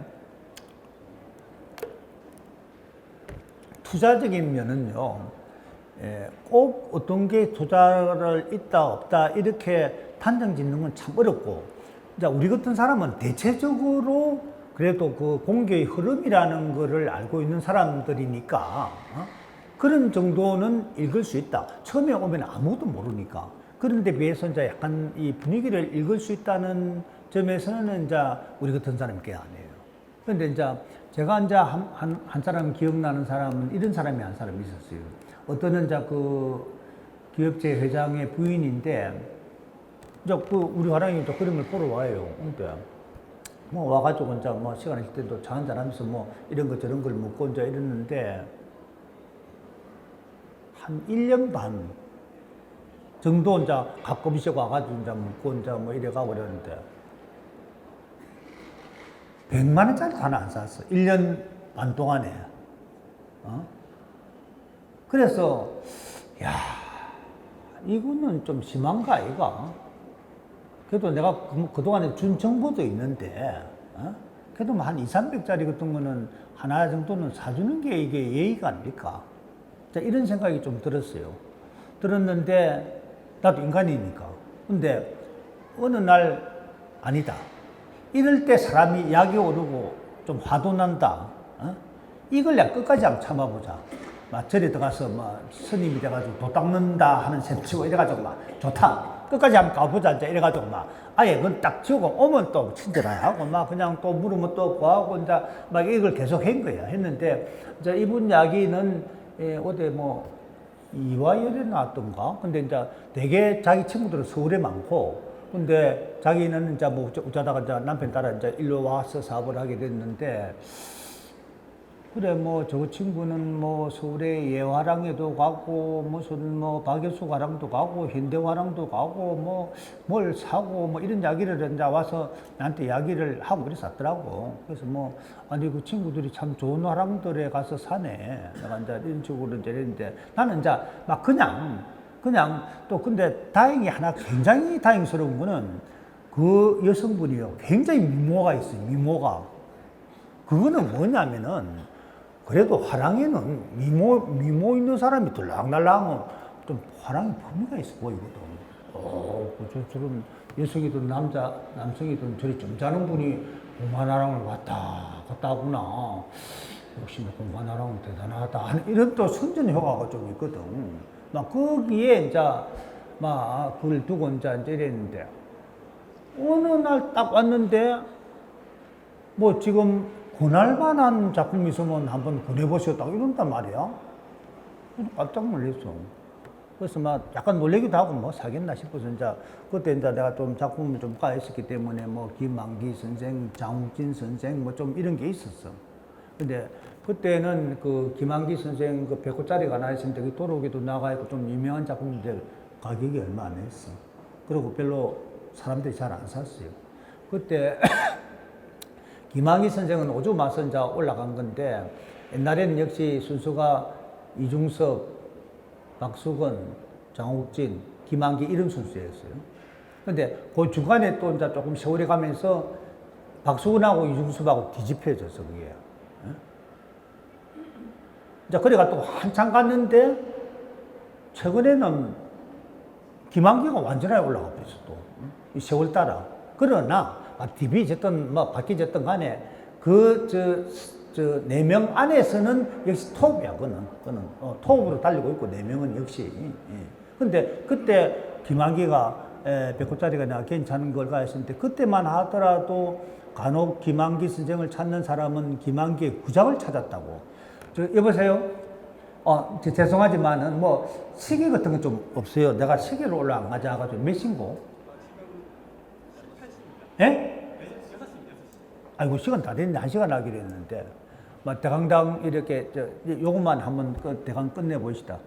투자적인 면은요, 꼭 어떤 게 투자를 있다, 없다, 이렇게 판정 짓는 건 참 어렵고, 이제 우리 같은 사람은 대체적으로 그래도 그 공개의 흐름이라는 거를 알고 있는 사람들이니까, 그런 정도는 읽을 수 있다. 처음에 오면 아무것도 모르니까. 그런데 비해서 이제 약간 이 분위기를 읽을 수 있다는 점에서는 이제 우리 같은 사람이 꽤 안 해요. 그런데 이제 제가 이제 한 사람 기억나는 사람은 이런 사람이 한 사람 있었어요. 어떤 이제 그 기업체 회장의 부인인데, 이제 우리 화랑이 또 그림을 보러 와요. 근데 뭐 와가지고 이제 뭐 시간 있을 때도 차 한잔 하면서 뭐 이런 거 저런 걸 묻고 이제 이랬는데 한 1년 반 정도 이제 가끔씩 와가지고 이제 묻고 이제 뭐 이래가고 그러는데 100만 원짜리 하나 안 샀어. 1년 반 동안에. 그래서 야 이거는 좀 심한가 이가. 그래도 내가 그동안에 준 정보도 있는데, 그래도 뭐 한 2, 300짜리 같은 거는 하나 정도는 사주는 게 이게 예의가 아닙니까? 자, 이런 생각이 좀 들었어요. 들었는데, 나도 인간이니까. 근데, 어느 날, 아니다. 이럴 때 사람이 약이 오르고 좀 화도 난다. 이걸 내가 끝까지 한번 참아보자. 막 절에 들어가서 막 스님이 돼가지고 도 닦는다 하는 셈 치고 이래가지고 막 좋다. 끝까지 한번 가보자. 이제 이래가지고 막 아예 그건 딱 치우고 오면 또 친절하게 하고 막 그냥 또 물으면 또 구하고 이제 막 이걸 계속 한 거야. 했는데 이제 이분 이야기는 어디 뭐 이화여대 나왔던가? 근데 이제 되게 자기 친구들은 서울에 많고 근데 자기는 이제 뭐 어쩌다가 이제 남편 따라 이제 일로 와서 사업을 하게 됐는데 그래 뭐 저 친구는 뭐 서울의 예화랑에도 가고 무슨 뭐 박예수 화랑도 가고 현대화랑도 가고 뭐 뭘 사고 뭐 이런 이야기를 이제 와서 나한테 이야기를 하고 그랬었더라고. 그래서 뭐 아니 그 친구들이 참 좋은 화랑들에 가서 사네. 내가 이제 이런 식으로 이제 이랬는데 나는 이제 막 그냥 또 근데 다행히 하나 굉장히 다행스러운 거는 그 여성분이요 굉장히 미모가 있어요. 미모가 그거는 뭐냐면은 그래도 화랑에는 미모 있는 사람이 들락날락하면 좀 화랑이 범위가 있어 보이거든. 저런 여성이든 남성이든 저리 좀 자는 분이 공관화랑을 왔다 갔다 하구나. 역시 뭐 공관화랑은 대단하다. 이런 또 선전 효과가 좀 있거든. 막 거기에 이제 막 그걸 두고 이제 이랬는데 어느 날 딱 왔는데 뭐 지금 권할만한 작품이 있으면 한번 권해보셨다고 이런단 말이야. 깜짝 놀랐어. 그래서 막 약간 놀래기도 하고 뭐 사겠나 싶어서 이제 그때 이제 내가 좀 작품을 좀 가했었기 때문에 뭐 김만기 선생, 장욱진 선생 뭐 좀 이런 게 있었어. 근데 그때는 그 김만기 선생 그 100호짜리가 하나 있었는데 그 도로에도 나가 있고 좀 유명한 작품인데 가격이 얼마 안 했어. 그리고 별로 사람들이 잘 안 샀어요. 그때 김학의 선생은 오주 마선자 올라간 건데 옛날에는 역시 순서가 이중섭, 박수건, 장욱진, 김한기 이런 순서였어요. 근데 그 중간에 또 이제 조금 세월이 가면서 박수건하고 이중섭하고 뒤집혀졌어 그게. 이제 그래가 또 한참 갔는데 최근에는 김한기가 완전하게 올라가 버렸어 또. 이 세월 따라. 그러나 TV졌든 뭐 바뀌졌든 간에 그 저 4명 안에서는 역시 톱이야 그는 톱으로 달리고 있고 4명은 역시. 근데 그때 김한기가 100호짜리가 내가 괜찮은 걸가 했었는데 그때만 하더라도 간혹 김한기 선생을 찾는 사람은 김한기의 구작을 찾았다고. 여보세요? 죄송하지만은 뭐 시계 같은 건 좀 없어요. 내가 시계를 올라 안 가져와가지고 몇 신고? 예? 아이고 시간 다 됐네. 1시간 하기로 했는데 막 대강당 이렇게 요것만 한번 대강 끝내 보시다.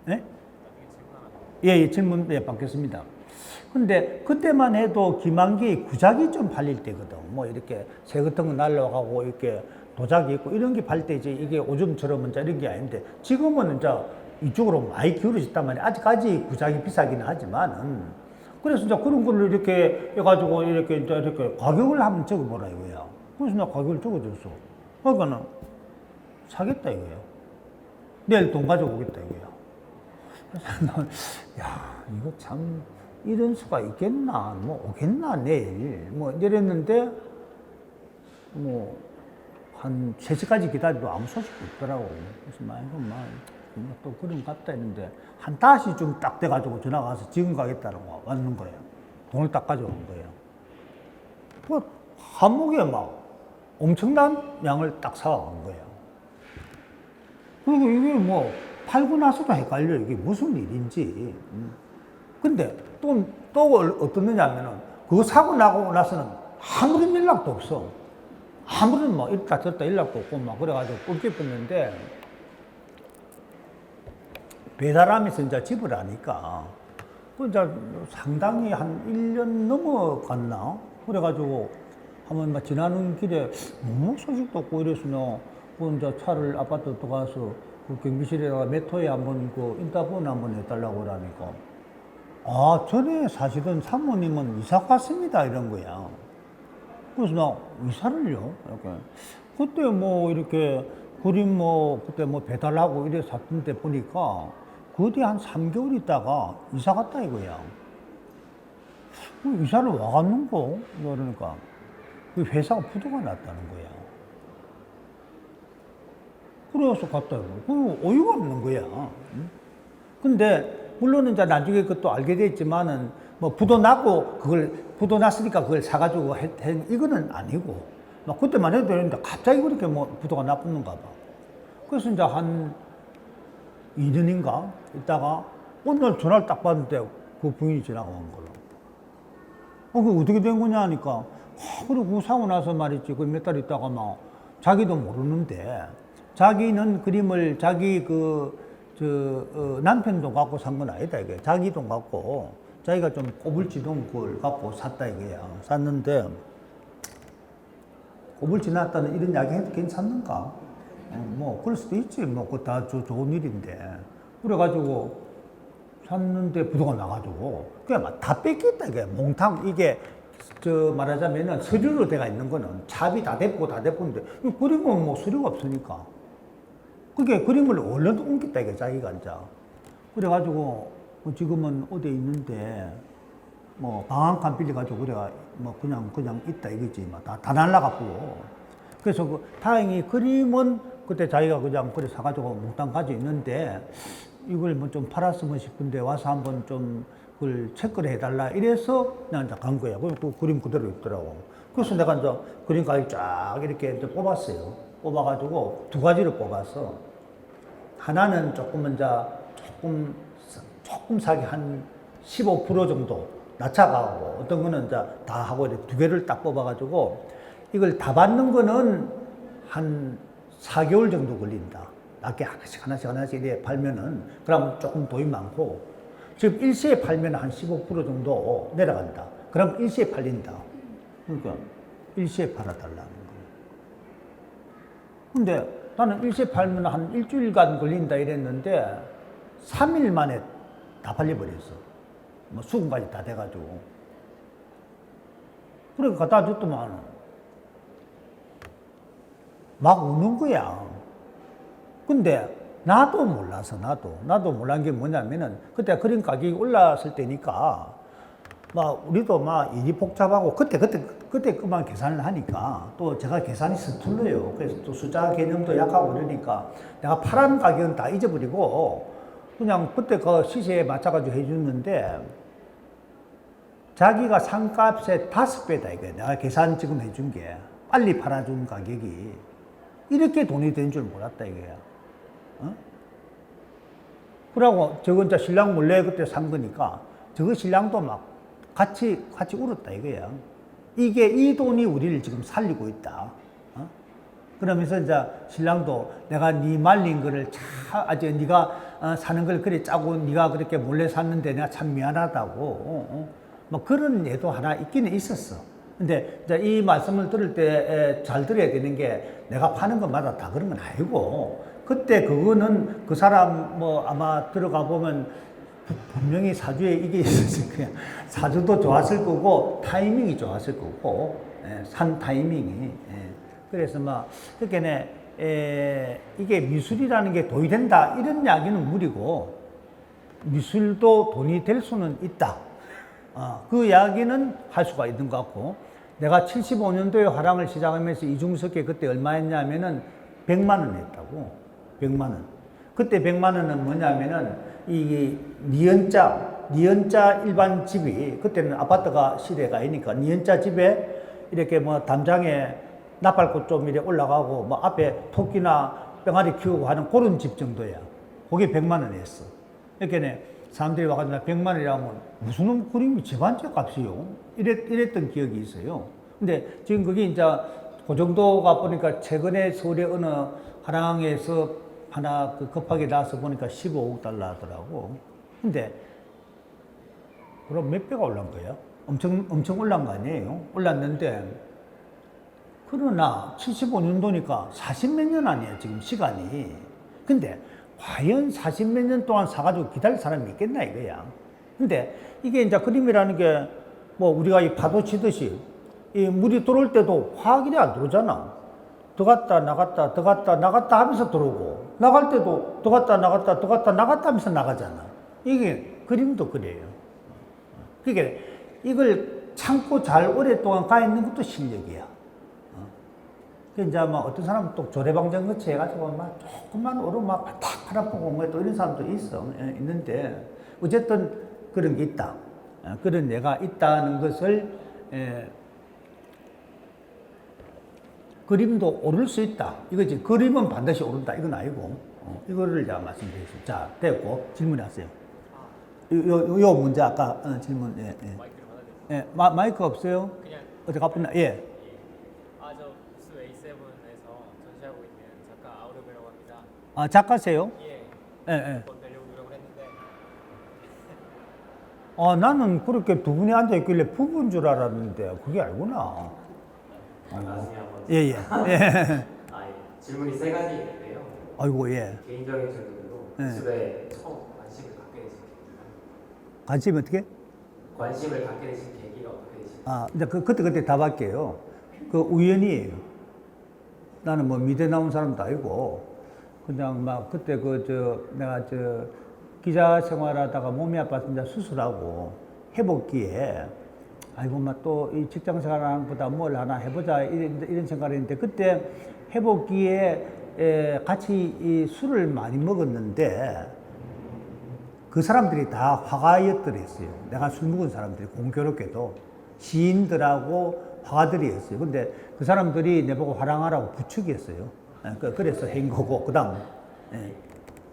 예? 예, 질문 받겠습니다. 근데 그때만 해도 김한기 구작이 좀 팔릴 때거든. 뭐 이렇게 새 같은 거 날라가고 이렇게 도자기 있고 이런 게 팔 때 이제 이게 오줌처럼 이제 이런 게 아닌데 지금은 이제 이쪽으로 많이 기울어졌단 말이야. 아직까지 구작이 비싸기는 하지만은. 그래서 이제 그런 걸 이렇게 해가지고 이렇게 가격을 한번 적어보라 이거야. 그래서 내가 가격을 적어줬어. 그러니까는 사겠다 이거야. 내일 돈 가져오겠다 이거야. 그래서 난, 야, 이거 참 이런 수가 있겠나, 뭐 오겠나 내일, 뭐 이랬는데 뭐 한 3시까지 기다려도 아무 소식이 없더라고. 그래서 막 이거 또 그런 것 같다 했는데 한 5시쯤 딱 돼가지고 전화가 와서 지금 가겠다고 왔는 거예요. 돈을 딱 가져온 거예요. 뭐 한목에 막 엄청난 양을 딱 사간 거예요. 그리고 이게 뭐 팔고 나서도 헷갈려. 이게 무슨 일인지. 근데 또 어떻느냐 하면은 그거 사고 나고 나서는 아무런 연락도 없어. 아무런 뭐 이렇다 저렇다 연락도 없고 막 그래가지고 꿀게 뺐는데 배달하면서 이제 집을 하니까 그 이제 상당히 한 1년 넘어갔나? 그래가지고 한번 막 지나는 길에 너무 소식도 없고 이래서 그 이제 차를 아파트 들어가서 그 경비실에다가 메토에 한번 그 인터폰 한번 해달라고 그러니까 아, 전에 사시던 사모님은 이사 갔습니다 이런 거야. 그래서 나 이사를요? 이렇게. 그때 뭐 이렇게 그림 뭐 그때 뭐 배달하고 이래 샀던 때 보니까 그 뒤에 한 3개월 있다가 이사 갔다 이거야. 이사를 와갔는고? 그러니까 그 회사가 부도가 났다는 거야. 그래서 갔다 이거. 그 어이가 없는 거야. 응? 근데 물론 이제 나중에 그것도 알게 됐지만은 뭐 부도 났고 그걸 부도 났으니까 그걸 사가지고 이거는 아니고 막 그때만 해도 되는데 갑자기 그렇게 뭐 부도가 나쁘는가 봐. 그래서 이제 한 2년인가 있다가 어느 날 전화를 딱 받는데 그 부인이 지나간 걸로. 그게 어떻게 된 거냐 하니까 그리고 사고 나서 말이지 그 몇 달 있다가 막 자기도 모르는데 자기는 그림을 자기 남편 돈 갖고 산 건 아니다 이게 자기 돈 갖고 자기가 좀 꼬불지던 걸 갖고 샀다 이거야. 샀는데 꼬불지 났다는 이런 이야기 해도 괜찮는가? 뭐 그럴 수도 있지 뭐 그거 다 좋은 일인데 그래가지고 샀는데 부도가 나가지고 그냥 막 다 뺏겼다 이게 몽탕 이게 저 말하자면은 서류로 돼가 있는 거는 차비 다 대포 다 대포인데 그림은 뭐 서류가 없으니까 그게 그림을 얼른 옮겼다 이게 자기가 이제 그래가지고 지금은 어디에 있는데 뭐 방 한 칸 빌려가지고 그래가 뭐 그냥 있다 이거지 뭐 다 날라갔고 그래서 그 다행히 그림은 그때 자기가 그냥 그래 사가지고 몽땅 가지고 있는데 이걸 뭐 좀 팔았으면 싶은데 와서 한번 좀 그걸 체크를 해달라 이래서 그냥 이제 간 거야. 그 그림 그대로 있더라고. 그래서 내가 이제 그림 가지고 쫙 이렇게 이제 뽑았어요. 뽑아가지고 두 가지를 뽑았어. 하나는 조금 이제 조금 사기 한 15% 정도 낮춰가고 어떤 거는 이제 다 하고 이렇게 두 개를 딱 뽑아가지고 이걸 다 받는 거는 한 4개월 정도 걸린다. 낮게 하나씩 이렇게 팔면은 그럼 조금 돈이 많고 지금 일시에 팔면 한 15% 정도 내려간다. 그럼 일시에 팔린다. 그러니까 일시에 팔아달라는 거예요. 근데 나는 일시에 팔면 한 일주일간 걸린다 이랬는데 3일 만에 다 팔려버렸어. 뭐 수금까지 다 돼가지고. 그래 갖다 줬더만 막 우는 거야. 근데 나도 몰라서 나도 몰란 게 뭐냐면은 그때 그림 가격이 올랐을 때니까 막 우리도 막 일이 복잡하고 그때 그만 계산을 하니까 또 제가 계산이 서툴러요. 그래서 또 숫자 개념도 약하고 그러니까 내가 파란 가격은 다 잊어버리고 그냥 그때 그 시세에 맞춰가지고 해줬는데 자기가 산 값의 5배다 이게 내가 계산 지금 해준 게 빨리 팔아준 가격이 이렇게 돈이 된 줄 몰랐다 이거야. 어? 그러고 저건 이제 신랑 몰래 그때 산 거니까 저거 신랑도 막 같이 울었다 이거야. 이게 이 돈이 우리를 지금 살리고 있다. 어? 그러면서 이제 신랑도 내가 네 말린 거를 아주 네가 사는 걸 그래 짜고 네가 그렇게 몰래 샀는데 내가 참 미안하다고. 뭐 그런 예도 하나 있기는 있었어. 근데 이제 이 말씀을 들을 때 잘 들어야 되는 게 내가 파는 것마다 다 그런 건 아니고 그때 그거는 그 사람 뭐 아마 들어가 보면 분명히 사주에 이게 있었을 거야. 사주도 좋았을 거고 타이밍이 좋았을 거고 산 타이밍이. 그래서 막 그렇게 이게 미술이라는 게 돈이 된다 이런 이야기는 무리고 미술도 돈이 될 수는 있다. 그 이야기는 할 수가 있는 것 같고 내가 75년도에 화랑을 시작하면서 이중석에 그때 얼마 했냐면은 100만 원 했다고. 100만 원. 그때 100만 원은 뭐냐면은 이 니은자 일반 집이 그때는 아파트가 시대가 아니니까 니은자 집에 이렇게 뭐 담장에 나팔꽃 좀 이렇게 올라가고 뭐 앞에 토끼나 병아리 키우고 하는 그런 집 정도야. 그게 100만 원 했어. 이렇게 사람들이 와가지고 100만 원이라면 무슨 그림이 집안채 값이요? 이랬던 기억이 있어요. 근데 지금 그게 이제 그 정도가 보니까 최근에 서울의 어느 하랑에서 하나 그 급하게 나와서 보니까 15억 달러 하더라고. 근데 그럼 몇 배가 올란 거예요? 엄청 올란 거 아니에요? 올랐는데 그러나 75년도니까 40몇 년 아니에요, 지금 시간이. 근데 과연 40몇 년 동안 사가지고 기다릴 사람이 있겠나 이거야. 근데 이게 이제 그림이라는 게 뭐 우리가 이 파도 치듯이 이 물이 들어올 때도 화학이 안 들어오잖아. 들어갔다 나갔다 들어갔다 나갔다 하면서 들어오고 나갈 때도 들어갔다 나갔다 들어갔다 나갔다 하면서 나가잖아. 이게 그림도 그래요. 그러니까 이걸 참고 잘 오랫동안 가 있는 것도 실력이야. 그 이제 막 어떤 사람은 또 조례방정 거치 해가지고 막 조금만 오르면 막 바닥 팔아보고 뭐 또 이런 사람도 있는데 어쨌든 그런 게 있다. 그런 예가 있다는 것을 그림도 오를 수 있다. 이거지. 그림은 반드시 오른다. 이건 아니고 이거를 제가 말씀드리겠습니다. 자, 됐고 질문해 하세요. 요 문제 아까 질문. 예, 예. 마이크를 받아야 되죠. 예, 마이크 없어요? 그냥 어디 가쁘나? 예. 저 부스 A7에서 전시하고 있는 작가 아우르베라고 합니다. 아, 작가세요? 예. 예, 예. 한번 되려고 노력을 했는데 나는 그렇게 두 분이 앉아 있길래 부부인 줄 알았는데 그게 아니구나. 나중에 한번 예, 예. 예. 질문이 세 가지 있는데요. 아이고, 예. 개인적인 질문으로 예. 기술에 처음 관심을 갖게 되신 계기가 관심 어떻게? 관심을 갖게 되신 계기가 어떻게 되신가요? 이제 그때 답할게요. 그 우연이에요. 나는 뭐 미대 나온 사람도 아니고, 그냥 막 그때 내가 기자 생활하다가 몸이 아파서 이제 수술하고 회복기에, 아이고, 막 또 이 직장 생활하는 것보다 뭘 하나 해보자, 이런 생각을 했는데, 그때 회복기에 같이 이 술을 많이 먹었는데, 그 사람들이 다 화가였더랬어요. 내가 술 먹은 사람들이 공교롭게도 시인들하고 화가들이었어요. 근데 그 사람들이 내보고 화랑하라고 부축이었어요. 그래서 한 거고, 그 다음. 예.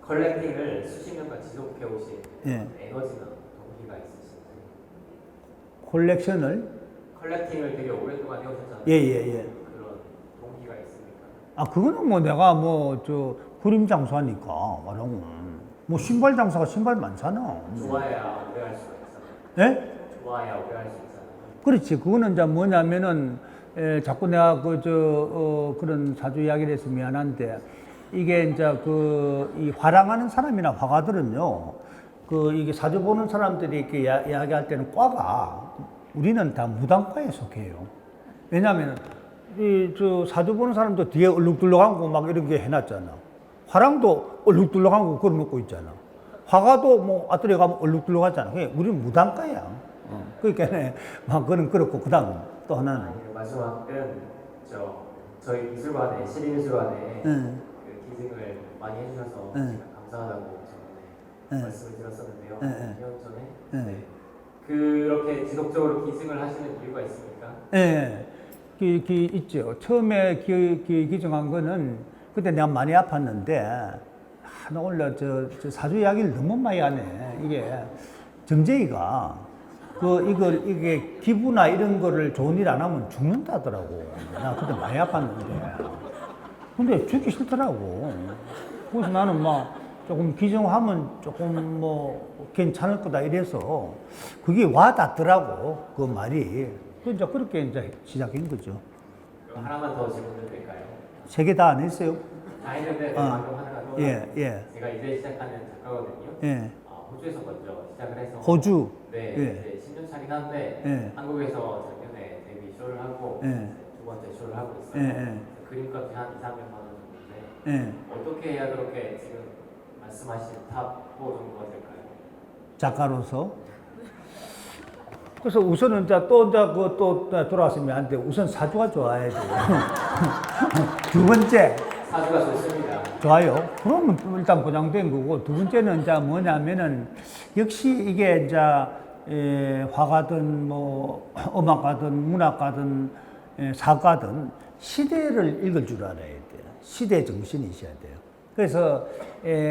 컬렉팅을 수십 년간 지속해 오신 예. 에너지나 동기가 있으신지. 콜렉션을? 컬렉팅을 되게 오랫동안 해오셨잖아요. 예, 예, 예. 그런 동기가 있습니까? 그거는 뭐 내가 그림 장사하니까, 화랑은. 뭐 신발 장사가 신발 많잖아. 좋아야 오래 할 수가 있잖아요. 예? 좋아야 오래 할 수 있잖아요. 그렇지. 그거는 이제 뭐냐면은, 자꾸 내가 그런 사주 이야기를 해서 미안한데, 이게 이제 이 화랑하는 사람이나 화가들은요, 이게 사주 보는 사람들이 이렇게 이야기할 때는 과가, 우리는 다 무당과에 속해요. 왜냐하면, 사주 보는 사람도 뒤에 얼룩덜룩한 거 막 이런 게 해놨잖아. 화랑도 얼룩덜룩한 거 걸어놓고 있잖아. 화가도 뭐 아들에 가면 얼룩덜룩하잖아. 우리는 무당과야. 그러니까 막 그건 그렇고, 그 다음 또 하나는. 마지막은 저희 미술관에 시립미술관에 그 기증을 많이 해주셔서 제가 감사하다고 저번에 말씀을 드렸었는데요. 2년 전에 그렇게 지속적으로 기증을 하시는 이유가 있습니까? 예, 있죠. 처음에 기증한 거는 그때 내가 많이 아팠는데, 나 원래 저 사주 이야기를 너무 많이 하네. 이게 정재희가 이게 기부나 이런 거를 좋은 일 안 하면 죽는다더라고. 나 그때 많이 아팠는데. 근데 죽기 싫더라고. 그래서 나는 막 조금 기증하면 조금 뭐 괜찮을 거다 이래서 그게 와닿더라고. 그 말이. 이제 그렇게 이제 시작한 거죠. 그럼 하나만 더 질문을 드릴까요? 3개 다 안 했어요? 다 했는데 방금 하나가 예, 예. 제가 이제 시작하는 작가거든요. 예. 호주에서 먼저 시작을 해서 호주. 네, 예. 이제 10년 차긴 한데 예. 한국에서 작년에 데뷔 쇼를 하고 예. 두 번째 쇼를 하고 있어요. 예, 예. 그림값이 한 2, 300만 원 정도인데 예. 어떻게 해야 그렇게 지금 말씀하신 탑4 정도가 될까요? 작가로서. 그래서 우선은 또 돌아왔으면 안 돼. 우선 사주가 좋아야 돼. 두 번째. 사주가 좋습니다. 좋아요. 그러면 일단 보장된 거고, 두 번째는 이제 뭐냐면은, 역시 이게 이제, 화가든 뭐, 음악가든 문학가든 사가든 시대를 읽을 줄 알아야 돼요. 시대 정신이 있어야 돼요. 그래서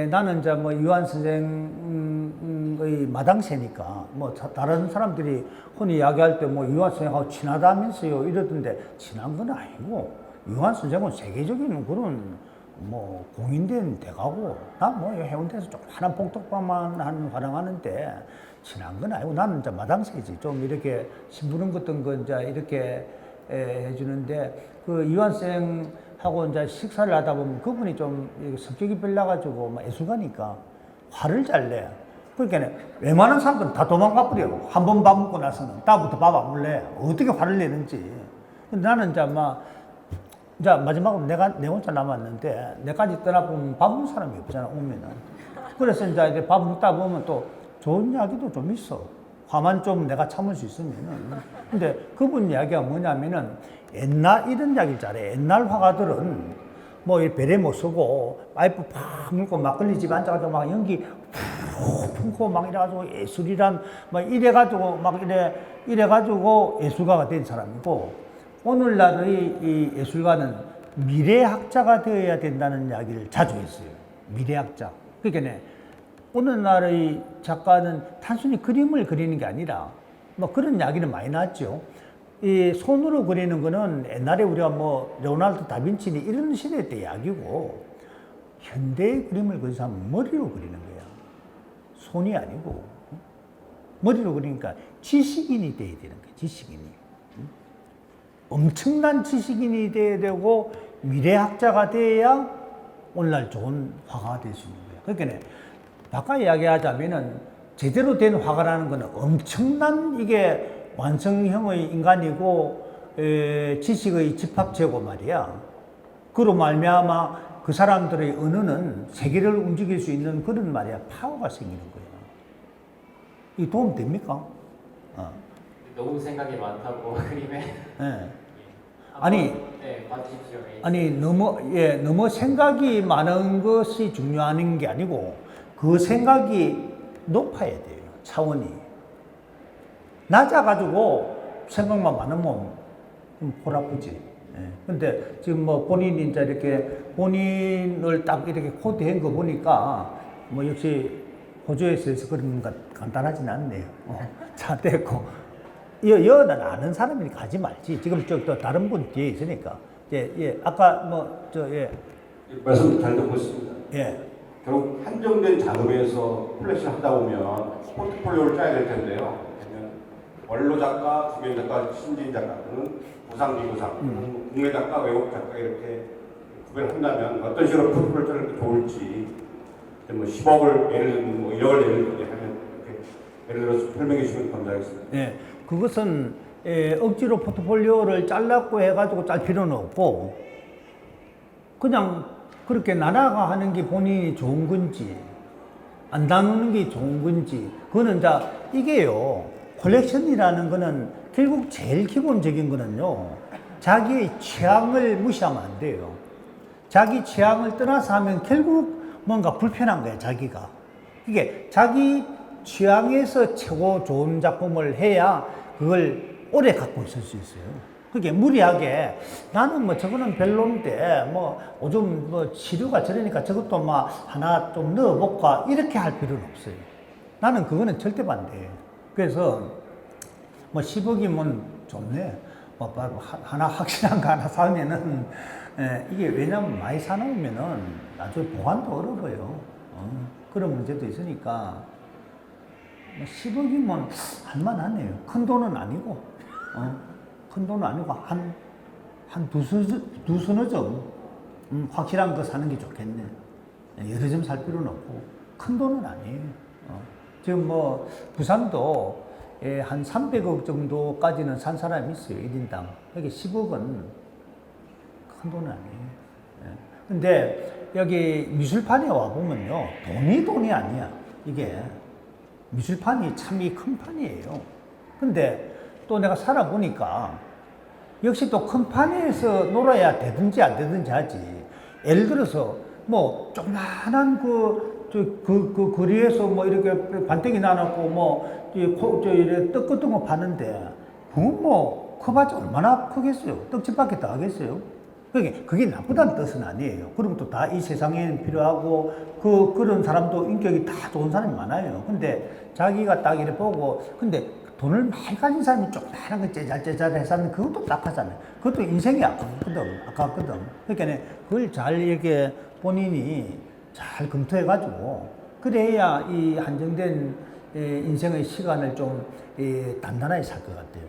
나는 이제 뭐 유한 선생 유한생의 마당새니까 뭐 다른 사람들이 흔히 이야기할 때 뭐 유한생하고 친하다면서요 이러던데 친한 건 아니고 유한 선생은 세계적인 그런 뭐 공인된 대가고 난 뭐 해운대에서 조그마한 복덕방만 활용하는데 친한 건 아니고 나는 이제 마당새지 좀 이렇게 심부름 같은 거 이제 이렇게 해주는데 그 유한생하고 이제 식사를 하다 보면 그분이 좀 성격이 별나가지고 막 애수가니까 화를 잘 내. 그러니까 웬만한 사람들은 다 도망가 버려. 한 번 밥 먹고 나서는 다음부터 밥 안 먹래. 어떻게 화를 내는지. 근데 나는 이제 막 이제 마지막으로 내 혼자 남았는데 내까지 떠나보면 밥 먹는 사람이 없잖아 오면은. 그래서 이제 밥 먹다 보면 또 좋은 이야기도 좀 있어. 화만 좀 내가 참을 수 있으면은. 근데 그분 이야기가 뭐냐면은 옛날 이런 이야기를 잘해. 옛날 화가들은 뭐 배려 못 쓰고 파이프 팍 물고 막걸리 집에 앉아가지고 막 연기 푹 품고 막 이래가지고 예술이란 막 이래가지고 막 이래가지고 예술가가 된 사람이고 오늘날의 이 예술가는 미래학자가 되어야 된다는 이야기를 자주 했어요. 미래학자. 그러니까 오늘날의 작가는 단순히 그림을 그리는 게 아니라 뭐 그런 이야기는 많이 나왔죠. 이 손으로 그리는 거는 옛날에 우리가 뭐 레오나르도 다빈치니 이런 시대 때 이야기고 현대의 그림을 그린 사람은 머리로 그리는 거야. 손이 아니고 머리로 그리니까 지식인이 돼야 되는 거야. 지식인이. 엄청난 지식인이 돼야 되고 미래학자가 돼야 오늘날 좋은 화가가 될 수 있는 거야. 그러니까 바꿔 이야기하자면은 제대로 된 화가라는 거는 엄청난 이게 완성형의 인간이고 지식의 집합체고 말이야. 그로 말미암아 그 사람들의 언어는 세계를 움직일 수 있는 그런 말이야. 파워가 생기는 거야. 이 도움 됩니까? 너무 생각이 많다고 그림에. 네. 아니, 네, 봐주십시오. 아니 너무 생각이 많은 것이 중요한 게 아니고 그 생각이 높아야 돼요. 차원이. 낮아가지고 생각만 많으면 골 아프지. 근데 지금 뭐 본인이 이제 이렇게 본인을 딱 이렇게 코드한 거 보니까 뭐 역시 호주에서 해서 그런 것 간단하진 않네요. 잘 됐고. 여는 아는 사람이 가지 말지. 지금 또 다른 분 뒤에 있으니까. 아까 말씀 잘 듣고 있습니다. 예. 결국 한정된 자금에서 플래시를 하다 보면 포트폴리오를 짜야 될 텐데요. 그러면 원로 작가, 주변 작가, 신진 작가 또는 부상, 비부상, 국내 작가, 외국 작가 이렇게 구별을 한다면 어떤 식으로 포트폴리오를 짜는 게 좋을지 뭐 10억을 예를 들면 뭐 1억을 예를 들면 예를 들어서 설명해 주시면 감사하겠습니다. 네, 그것은 억지로 포트폴리오를 잘라고 해가지고 짤 필요는 없고 그냥 그렇게 나라가 하는 게 본인이 좋은 건지 안 나누는 게 좋은 건지 그거는 이게요 컬렉션이라는 거는 결국 제일 기본적인 거는요 자기의 취향을 무시하면 안 돼요. 자기 취향을 떠나서 하면 결국 뭔가 불편한 거예요 자기가. 이게 자기 취향에서 최고 좋은 작품을 해야 그걸 오래 갖고 있을 수 있어요. 그게 무리하게 나는 뭐 저거는 별론데 뭐 요즘 뭐 시류가 저러니까 저것도 막 하나 좀 넣어볼까 이렇게 할 필요는 없어요. 나는 그거는 절대 반대예요. 그래서 뭐 10억이면 좋네. 뭐 하나 확실한 거 하나 사면은 이게 왜냐면 많이 사놓으면은 나중에 보관도 어려워요. 그런 문제도 있으니까 10억이면 할만하네요. 큰 돈은 아니고, 큰 돈은 아니고, 한 두서너 점, 확실한 거 사는 게 좋겠네. 여러 점 살 필요는 없고, 큰 돈은 아니에요. 지금 뭐, 부산도 한 300억 정도까지는 산 사람이 있어요, 1인당. 그게 10억은 큰 돈은 아니에요. 근데 여기 미술판에 와보면요, 돈이 아니야, 이게. 미술판이 참 큰 판이에요. 근데 또 내가 살아보니까 역시 또 큰 판에서 놀아야 되든지 안 되든지 하지. 예를 들어서 뭐 조그만한 그 거리에서 뭐 이렇게 반땡이 나눠고 뭐 이렇게 떡 같은 거 파는데 그건 뭐 커봤자 얼마나 크겠어요. 떡집밖에 더 하겠어요. 그게 나쁘다는 뜻은 아니에요. 그리고 또 다 이 세상에는 필요하고, 그런 사람도 인격이 다 좋은 사람이 많아요. 근데 자기가 딱 이렇게 보고, 근데 돈을 많이 가진 사람이 조그마한 거 째잘째잘해서 하는 그것도 딱하잖아요. 그것도 인생이 아깝거든. 그러니까 그걸 잘 이렇게 본인이 잘 검토해가지고, 그래야 이 한정된 인생의 시간을 좀 단단하게 살 것 같아요.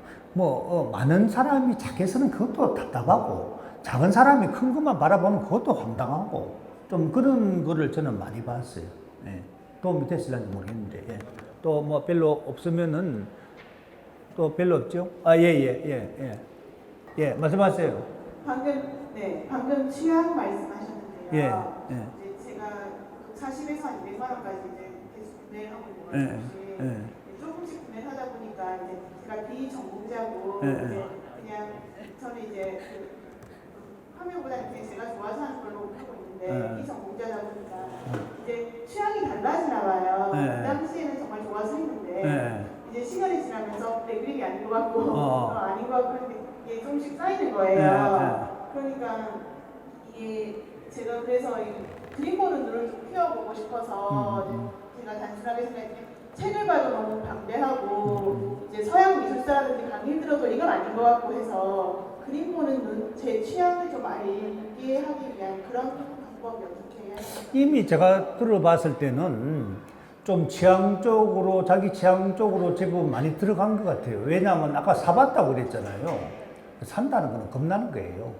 많은 사람이 작게서는 그것도 답답하고, 작은 사람이 큰 것만 바라보면 그것도 황당하고, 좀 그런 거를 저는 많이 봤어요. 예. 도움이 됐을런지 모르겠는데, 예. 또 별로 없으면은, 또 별로 없죠? 예, 말씀하세요. 방금 취향 말씀하셨는데요. 예. 이제 제가 40에서 한 200만 원까지 이제 계속 구매하고 예. 있는 것이 조금씩 구매를 하다 보니까 이제 제가 비전공자고 이제 그냥 저는 이제 화면보다 그냥 제가 좋아서 하는 걸로 하고 있는데 비전공자다 보니까 이제 취향이 달라지나 봐요. 그 당시에는 정말 좋아서 했는데 이제 시간이 지나면서 내 그림이 아닌 것 같고 아닌 것 같고 근데 이게 조금씩 쌓이는 거예요. 그러니까 이게 제가 그래서 이 그림 보는 눈을 좀 키워보고 싶어서 제가 단순하게 생각해 책을 봐도 너무 방대하고 이제 서양 미술사라든지 강의 들어도 이건 아닌 것 같고 해서 그림 보는 눈, 제 취향을 좀 알게 하기 위한 그런 방법이 어떻게 해야 될까요? 이미 제가 들어봤을 때는 좀 취향적으로, 자기 취향적으로 제법 많이 들어간 것 같아요. 왜냐하면 아까 사봤다고 그랬잖아요. 산다는 건 겁나는 거예요.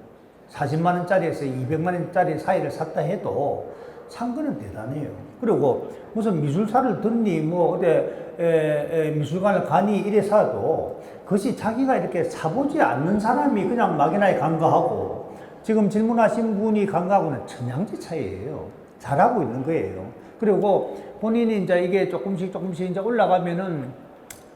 40만 원짜리에서 200만 원짜리 사이를 샀다 해도 산 거는 대단해요. 그리고 무슨 미술사를 듣니, 어디 미술관을 가니 이래 사도 그것이 자기가 이렇게 사보지 않는 사람이 그냥 막연하게 간과하고 지금 질문하신 분이 간과하고는 천양지 차이예요. 잘하고 있는 거예요. 그리고 본인이 이제 이게 조금씩 이제 올라가면은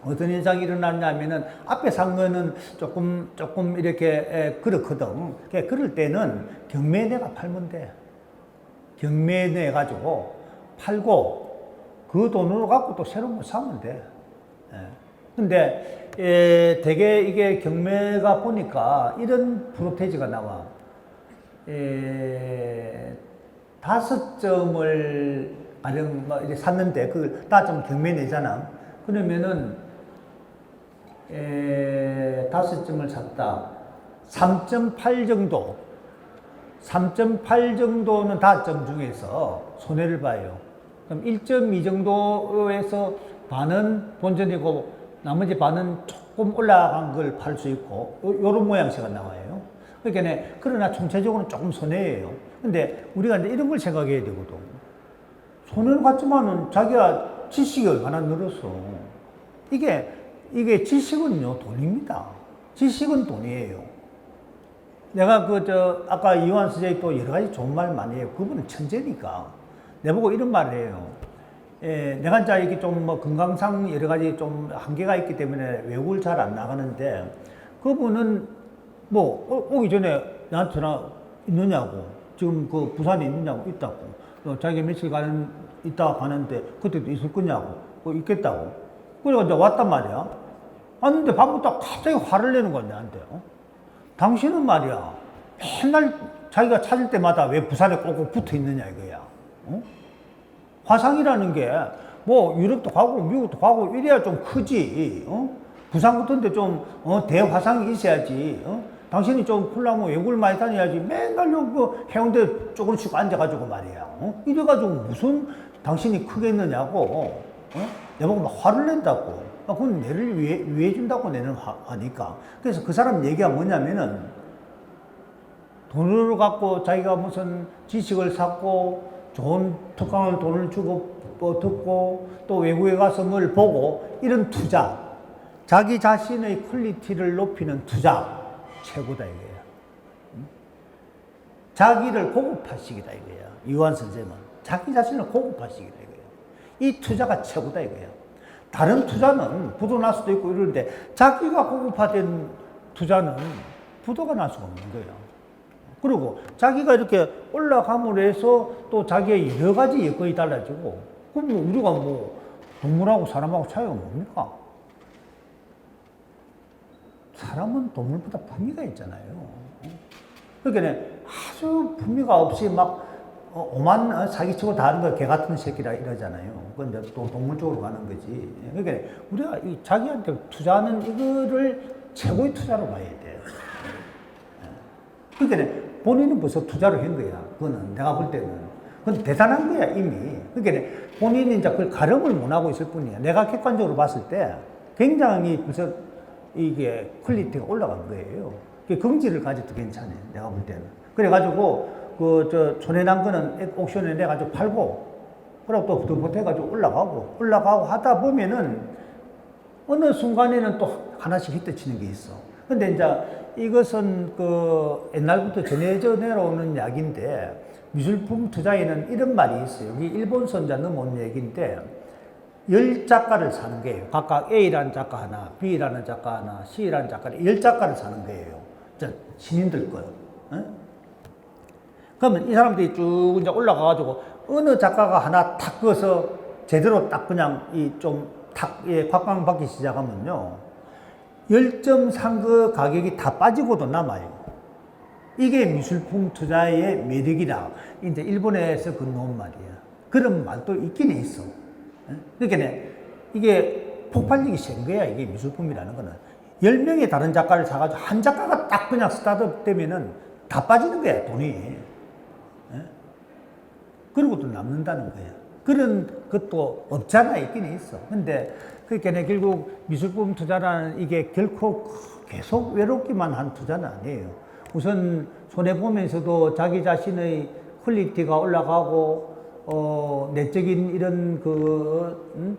어떤 현상이 일어났냐면은 앞에 산 거는 조금 이렇게 그렇거든. 그럴 때는 경매내가 팔면 돼. 경매내 가지고 팔고 그 돈으로 갖고 또 새로운 거 사면 돼. 근데 되게 이게 경매가 보니까 이런 프로테이지가 나와. 5점을 가령 이제 샀는데 그 5점 경매내잖아. 그러면은 5점을 샀다. 3.8 정도. 3.8 정도는 5점 중에서 손해를 봐요. 그럼 1.2 정도에서 반은 본전이고 나머지 반은 조금 올라간 걸 팔 수 있고 요런 모양새가 나와요. 그러니까 그러나 총체적으로는 조금 손해예요. 근데 우리가 이제 이런 걸 생각해야 되거든. 손해는 같지만은 자기가 지식이 얼마나 늘었어. 이게 지식은요, 돈입니다. 지식은 돈이에요. 내가 아까 이완 선생님이 또 여러 가지 좋은 말 많이 해요. 그분은 천재니까. 내보고 이런 말을 해요. 내가 이제 이렇게 좀 건강상 여러 가지 좀 한계가 있기 때문에 외국을 잘 안 나가는데, 그분은 오기 전에 나한테 전화 있느냐고. 지금 그 부산에 있느냐고. 있다고. 자기가 며칠 있다가 가는데, 그때도 있을 거냐고. 있겠다고. 그래서 이제 왔단 말이야. 왔는데 밥부터 갑자기 화를 내는 거야, 나한테. 당신은 말이야, 맨날 자기가 찾을 때마다 왜 부산에 꼭꼭 붙어 있느냐 이거야. 화상이라는 게 유럽도 가고 미국도 가고 이래야 좀 크지. 부산 같은데 좀 대화상이 있어야지. 당신이 좀 풀려면 외국을 많이 다녀야지. 맨날 그 해운대 조금씩 앉아가지고 말이야. 이래가지고 무슨 당신이 크겠느냐고. 내보고 막 화를 낸다고. 그건 내를 위해 준다고 내는 화니까. 그래서 그 사람 얘기가 뭐냐면은 돈을 갖고 자기가 무슨 지식을 샀고 좋은 특강을 돈을 주고 듣고 또 외국에 가서 뭘 보고 이런 투자, 자기 자신의 퀄리티를 높이는 투자 최고다 이거야. 자기를 고급화시키다 이거야. 이완 선생님은 자기 자신을 고급화시키다 이거야. 이 투자가 최고다 이거야. 다른 투자는 부도 날 수도 있고 이러는데 자기가 고급화된 투자는 부도가 날 수가 없는 거예요. 그리고 자기가 이렇게 올라감으로 해서 또 자기의 여러 가지 여건이 달라지고 그럼 우리가 동물하고 사람하고 차이가 뭡니까? 사람은 동물보다 품위가 있잖아요. 그러니까 아주 품위가 없이 막 오만 사기치고 다른 거 개 같은 새끼라 이러잖아요. 그건 이제 또 동물 쪽으로 가는 거지. 그러니까 우리가 이 자기한테 투자하는 이거를 최고의 투자로 봐야 돼. 그러니까 본인은 벌써 투자를 한 거야. 그거는 내가 볼 때는. 그건 대단한 거야 이미. 그러니까 본인이 이제 그걸 가름을 못 하고 있을 뿐이야. 내가 객관적으로 봤을 때 굉장히 벌써 이게 퀄리티가 올라간 거예요. 긍지를 가져도 괜찮아요. 내가 볼 때는. 그래가지고 촌에난 거는 옥션에 내가지고 팔고, 그리고 또 보태가지고 올라가고 하다 보면은 어느 순간에는 또 하나씩 히트 치는 게 있어. 근데 이제 이것은 옛날부터 전해져 내려오는 이야기인데, 미술품 투자에는 이런 말이 있어요. 여기 일본서 이제 넘어온 얘기인데, 10작가를 사는 거예요. 각각 A라는 작가 하나, B라는 작가 하나, C라는 작가 하나, 10작가를 사는 거예요. 신인들 거요. 그러면 이 사람들이 쭉 이제 올라가가지고 어느 작가가 하나 탁 그어서 제대로 딱 그냥 곽광받기 시작하면요. 10점 산 그 가격이 다 빠지고도 남아요. 이게 미술품 투자의 매력이라 이제 일본에서 건너온 말이야. 그런 말도 있긴 있어. 그러니까 이게 폭발력이 센 거야. 이게 미술품이라는 거는. 10명의 다른 작가를 사가지고 한 작가가 딱 그냥 스타트업 되면은 다 빠지는 거야, 돈이. 그러고 또 남는다는 거야. 그런 것도 없잖아, 있긴 있어. 근데 그러니까 결국 미술품 투자라는 이게 결코 계속 외롭기만 한 투자는 아니에요. 우선 손해보면서도 자기 자신의 퀄리티가 올라가고, 내적인 이런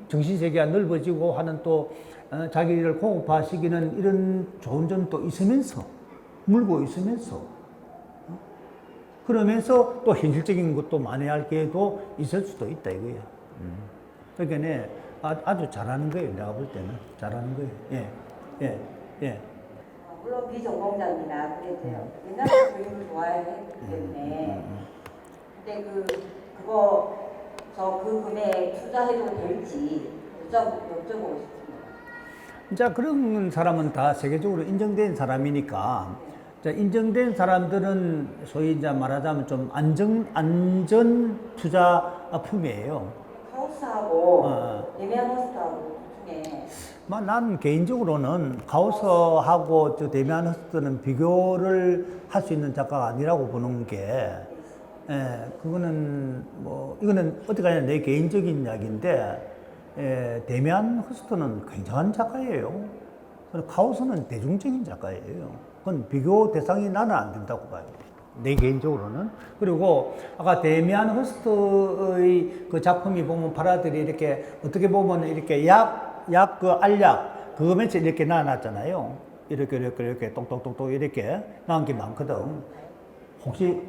정신세계가 넓어지고 하는 또, 자기를 공급화시키는 이런 좋은 점도 있으면서, 물고 있으면서, 그러면서 또 현실적인 것도 만회할 기회도 있을 수도 있다 이거예요. 그러니까 아주 잘하는 거예요. 내가 볼 때는 잘하는 거예요. 예. 물론 비전공자입니다. 그래서 옛날부터 교육을 좋아했기 때문에 근데 그 금액 투자해도 될지 여쭤보고 싶습니다. 자, 그런 사람은 다 세계적으로 인정된 사람이니까, 자, 인정된 사람들은 소위 이제 말하자면 좀 안전 투자품이에요. 하우스하고 데미안 허스트하고 중에 난 개인적으로는 가우서하고 데미안 허스트는 비교를 할 수 있는 작가가 아니라고 보는 게, 그거는 이거는 어디까지나 내 개인적인 이야기인데, 데미안 허스트는 굉장한 작가예요. 가우서는 대중적인 작가예요. 그건 비교 대상이 나는 안 된다고 봐요. 내 개인적으로는. 그리고 아까 데미안 허스트의 그 작품이 보면 파라들이 이렇게 어떻게 보면 이렇게 알약 그거 맨 이렇게 놔놨잖아요. 이렇게 똑똑똑똑 이렇게 나온 게 많거든. 혹시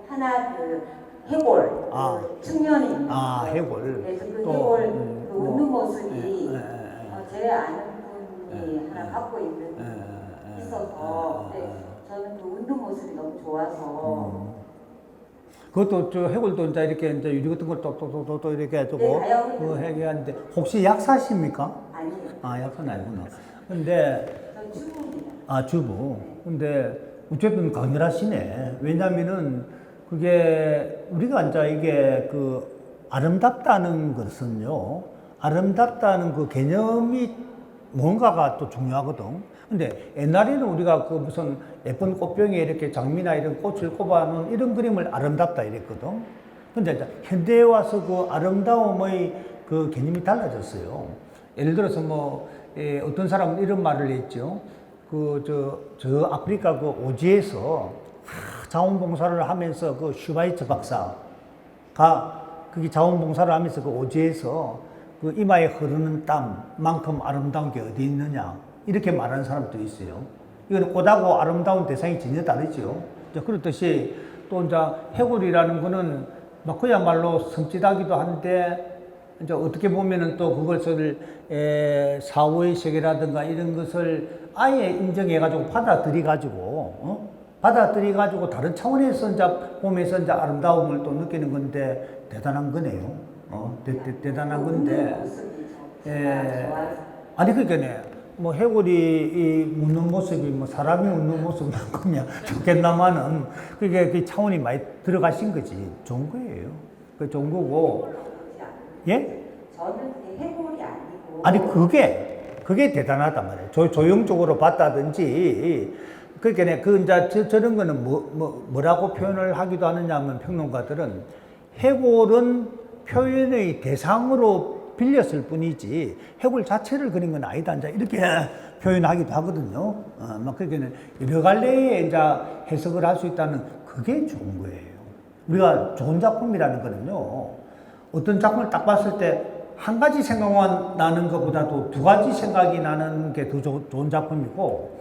하나 해골 측면이 해골. 그래서 그 해골 웃는 모습이 제 아는 분이 하나 갖고 있어서 저는 그 웃는 모습이 너무 좋아서 그것도 해골도 이제 이렇게 유리 같은 걸 똑똑똑똑 이렇게 해주고 그 해결하는데 혹시 약사십니까? 아니에요. 약사는 아니구나. 근데 저 주부입니다. 주부. 근데 어쨌든 강렬하시네. 왜냐면은 그게 우리가 이제 이게 아름답다는 것은요. 아름답다는 그 개념이 뭔가가 또 중요하거든. 근데 옛날에는 우리가 무슨 예쁜 꽃병에 이렇게 장미나 이런 꽃을 꼽아놓은 이런 그림을 아름답다 이랬거든. 근데 이제 현대에 와서 그 아름다움의 그 개념이 달라졌어요. 예를 들어서 어떤 사람은 이런 말을 했죠. 저 아프리카 오지에서 자원봉사를 하면서 슈바이처 박사가 그게 자원봉사를 하면서 오지에서 이마에 흐르는 땀만큼 아름다운 게 어디 있느냐. 이렇게 말하는 사람도 있어요. 이건 꽃하고 아름다운 대상이 전혀 다르죠. 그렇듯이 또 이제 해골이라는 거는 그야말로 섬찟하기도 한데, 이제 어떻게 보면은 또 그것을 사후의 세계라든가 이런 것을 아예 인정해가지고 받아들여가지고 다른 차원에서 이제 보면서 이제 아름다움을 또 느끼는 건데 대단한 거네요. 대단한 건데. 아니 그러니까 뭐 해골이 이 웃는 모습이 뭐 사람이 웃는 모습만큼이야 좋겠나마는 그게 그 차원이 많이 들어가신 거지. 좋은 거예요. 그 좋은 거고. 예? 저는 그게 해골이 아니고. 아니 그게 대단하단 말이에요. 조형적으로 봤다든지. 그러니까 그 이제 저런 거는 뭐라고 표현을 하기도 하느냐면 평론가들은 해골은 표현의 대상으로 빌렸을 뿐이지 해골 자체를 그린 건 아니다. 이제 이렇게 표현하기도 하거든요. 막 그렇게는 여러 갈래의 이제 해석을 할 수 있다는 그게 좋은 거예요. 우리가 좋은 작품이라는 거는요. 어떤 작품을 딱 봤을 때 한 가지 생각만 나는 것보다도 두 가지 생각이 나는 게 더 좋은 작품이고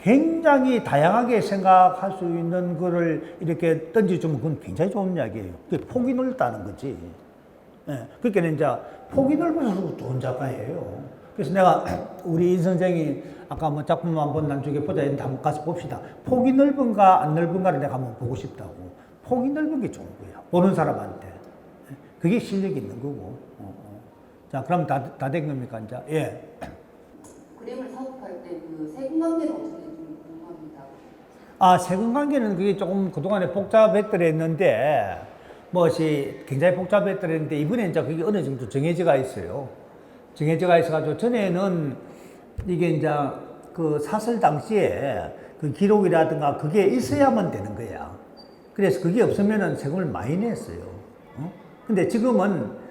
굉장히 다양하게 생각할 수 있는 거를 이렇게 던져주면 그건 굉장히 좋은 이야기예요. 그게 폭이 넓다는 거지. 예, 그러니까 이제 폭이 넓어서 좋은 작가예요. 그래서 내가 우리 이 선생이 아까 뭐 작품 한번 나중에 보자 했는데 한번 가서 봅시다. 폭이 넓은가 안 넓은가를 내가 한번 보고 싶다고. 폭이 넓은 게 좋은 거야. 보는 사람한테. 그게 실력이 있는 거고. 자, 그럼 다 된 겁니까, 이제? 예. 그림을 사업할 때 그 세분관계는 어떻게 좀 궁금합니다. 아, 세금관계는 그게 조금 그동안에 복잡했더랬는데, 무엇이 굉장히 복잡했더랬는데, 이번에 이제 그게 어느 정도 정해져가 있어요. 정해져가 있어가지고, 전에는 이게 이제 그 사설 당시에 그 기록이라든가 그게 있어야만 되는 거야. 그래서 그게 없으면은 세금을 많이 냈어요. 근데 지금은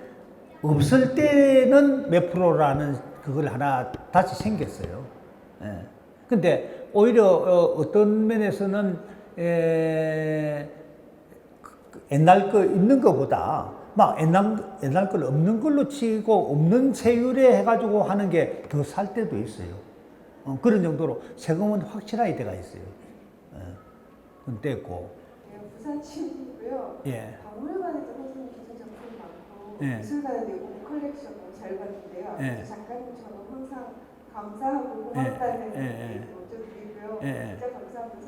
없을 때는 몇 프로라는 그걸 하나 다시 생겼어요. 예. 근데 오히려 어떤 면에서는 옛날 거 있는 것보다 막 옛날 걸 없는 걸로 치고 없는 세율에 해가지고 하는 게 더 살 때도 있어요. 그런 정도로 세금은 확실하게 돼가 있어요. 그건 됐고. 부산 친구고요. 예. 박물관에도 선생님 기술 작품이 많고 예. 미술관에 내고 컬렉션 잘 봤는데요. 예. 작가님처럼 항상 감사하고 예. 고맙다는 예. 모습이고요. 예. 진짜 감사합니다.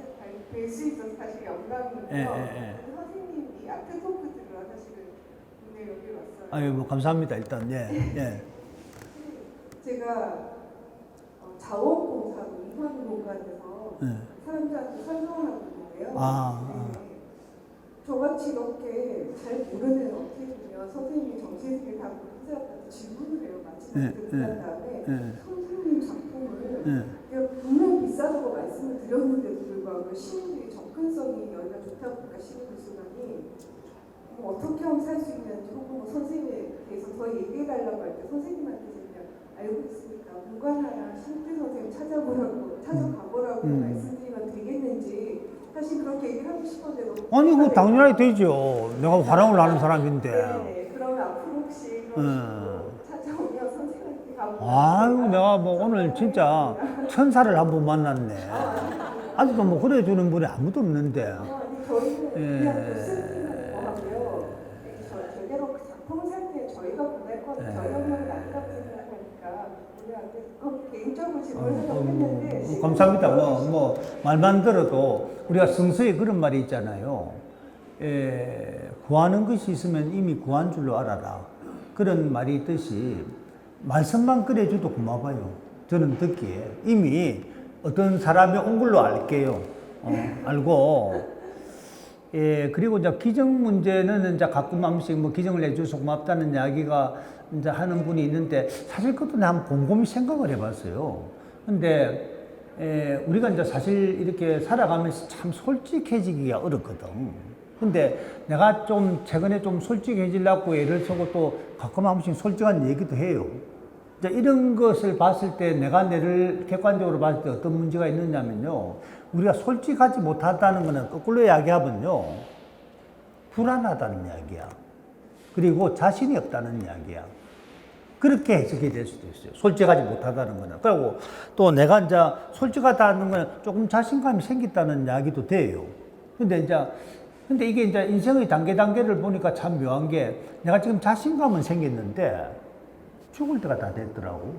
뵐수 있어서 사실 영광이고요. 예. 선생님이 아트 토크 들으러 사실은 오늘 여기 왔어요. 아유, 뭐 감사합니다. 일단 예. 제가 자원봉사 인환 공간에서 예. 사람들한테 설명하고 있는데요. 아. 저같이 이렇게 잘 모르는 어떻게 보면 선생님이 정신세계 다 모르는 질문을 해요. 마침내 듣고 난 다음에 선생님 작품을 내가 분명히 비싸다고 말씀을 드렸는데도 불구하고 시민들이 접근성이 여기가 좋다 보니까 시민미술관이 어떻게 하면 살 수 있는지 혹은 뭐 선생님에 대해서 더 얘기해달라고 할 때 선생님한테 그냥 알고 있으니까 무관하나 신태 선생님 찾아가보라고 말씀드리면 되겠는지 사실 그렇게 얘기를 하고 싶었는데 아니, 그 당연하게 되죠. 내가 화랑을 하는 사람인데. 네, 그러면 앞으로 혹시 찾아오면 선생님한테 가보고 아유, 내가 뭐 오늘 진짜 천사를 한 번 만났네. 아직도 뭐 그래주는 분이 아무도 없는데. 아니, 저희는 예. 그냥 쓰기만 하고요. 제대로 그 작품 살 때 저희가 보낼 거는 저희 영역이 아니라고 생각하니까 우리한테 개인적으로 질문하려고 했는데 감사합니다. 뭐 말만 들어도 우리가 성서에 그런 말이 있잖아요. 구하는 것이 있으면 이미 구한 줄로 알아라. 그런 말이 있듯이 말씀만 그래줘도 고마워요. 저는 듣기에 이미 어떤 사람이 온 걸로 알게요. 알고. 그리고 이제 기증 문제는 이제 가끔 한 번씩 뭐 기증을 해줘서 고맙다는 이야기가 이제 하는 분이 있는데 사실 그것도 내가 한번 곰곰이 생각을 해봤어요. 근데 우리가 이제 사실 이렇게 살아가면서 참 솔직해지기가 어렵거든. 근데 내가 좀 최근에 좀 솔직해지려고 애를 쓰고 또 가끔 한 번씩 솔직한 얘기도 해요. 이제 이런 것을 봤을 때 내가 내를 객관적으로 봤을 때 어떤 문제가 있느냐면요. 우리가 솔직하지 못하다는 것은 거꾸로 이야기하면요. 불안하다는 이야기야. 그리고 자신이 없다는 이야기야. 그렇게 해석이 될 수도 있어요. 솔직하지 못하다는 거는. 그리고 또 내가 이제 솔직하다는 거는 조금 자신감이 생겼다는 이야기도 돼요. 근데 이게 이제 인생의 단계를 보니까 참 묘한 게 내가 지금 자신감은 생겼는데 죽을 때가 다 됐더라고.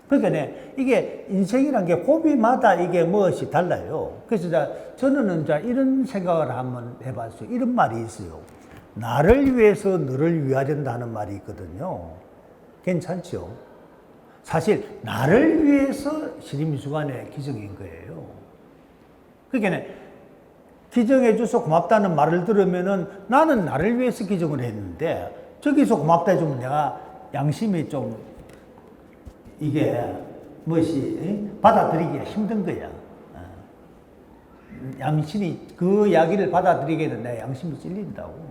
그러니까 이게 인생이란 게 고비마다 이게 무엇이 달라요. 그래서 저는 이제 이런 생각을 한번 해봤어요. 이런 말이 있어요. 나를 위해서 너를 위하야 된다는 말이 있거든요. 괜찮죠? 사실 나를 위해서 시립미술관에 기증한 거예요. 그러니까 기증해줘서 고맙다는 말을 들으면은 나는 나를 위해서 기증을 했는데 저기서 고맙다 해주면 내가 양심이 좀 이게 무엇이 받아들이기가 힘든 거야. 양심이 그 이야기를 받아들이기에는 내 양심이 찔린다고.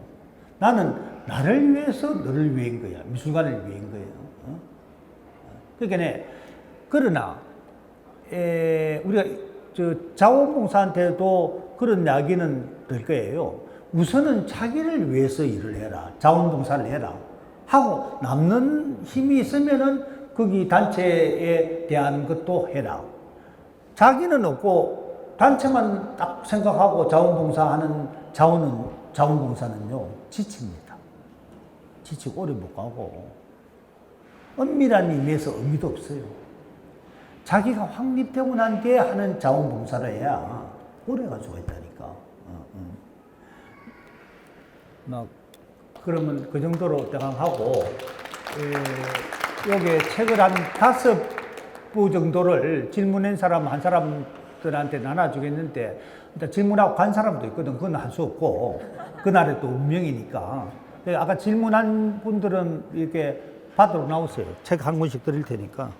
나는 나를 위해서 너를 위한 거야. 미술관을 위한 거야. 그러니까 그러나 우리가 저 자원봉사한테도 그런 이야기는 될 거예요. 우선은 자기를 위해서 일을 해라. 자원봉사를 해라. 하고 남는 힘이 있으면은 거기 단체에 대한 것도 해라. 자기는 없고 단체만 딱 생각하고 자원봉사하는 자원봉사는요 지칩니다. 지치고 오래 못 가고 엄밀한 의미에서 의미도 없어요. 자기가 확립되고 난 뒤에 하는 자원봉사를 해야 오래 가지고 있다니까. 막 그러면 그 정도로 대강하고 여기에 책을 한 5부 정도를 질문한 사람 한 사람들한테 나눠주겠는데 일단 질문하고 간 사람도 있거든. 그건 할 수 없고 그날의 또 운명이니까. 아까 질문한 분들은 이렇게 받으러 나오세요. 책 한 권씩 드릴 테니까.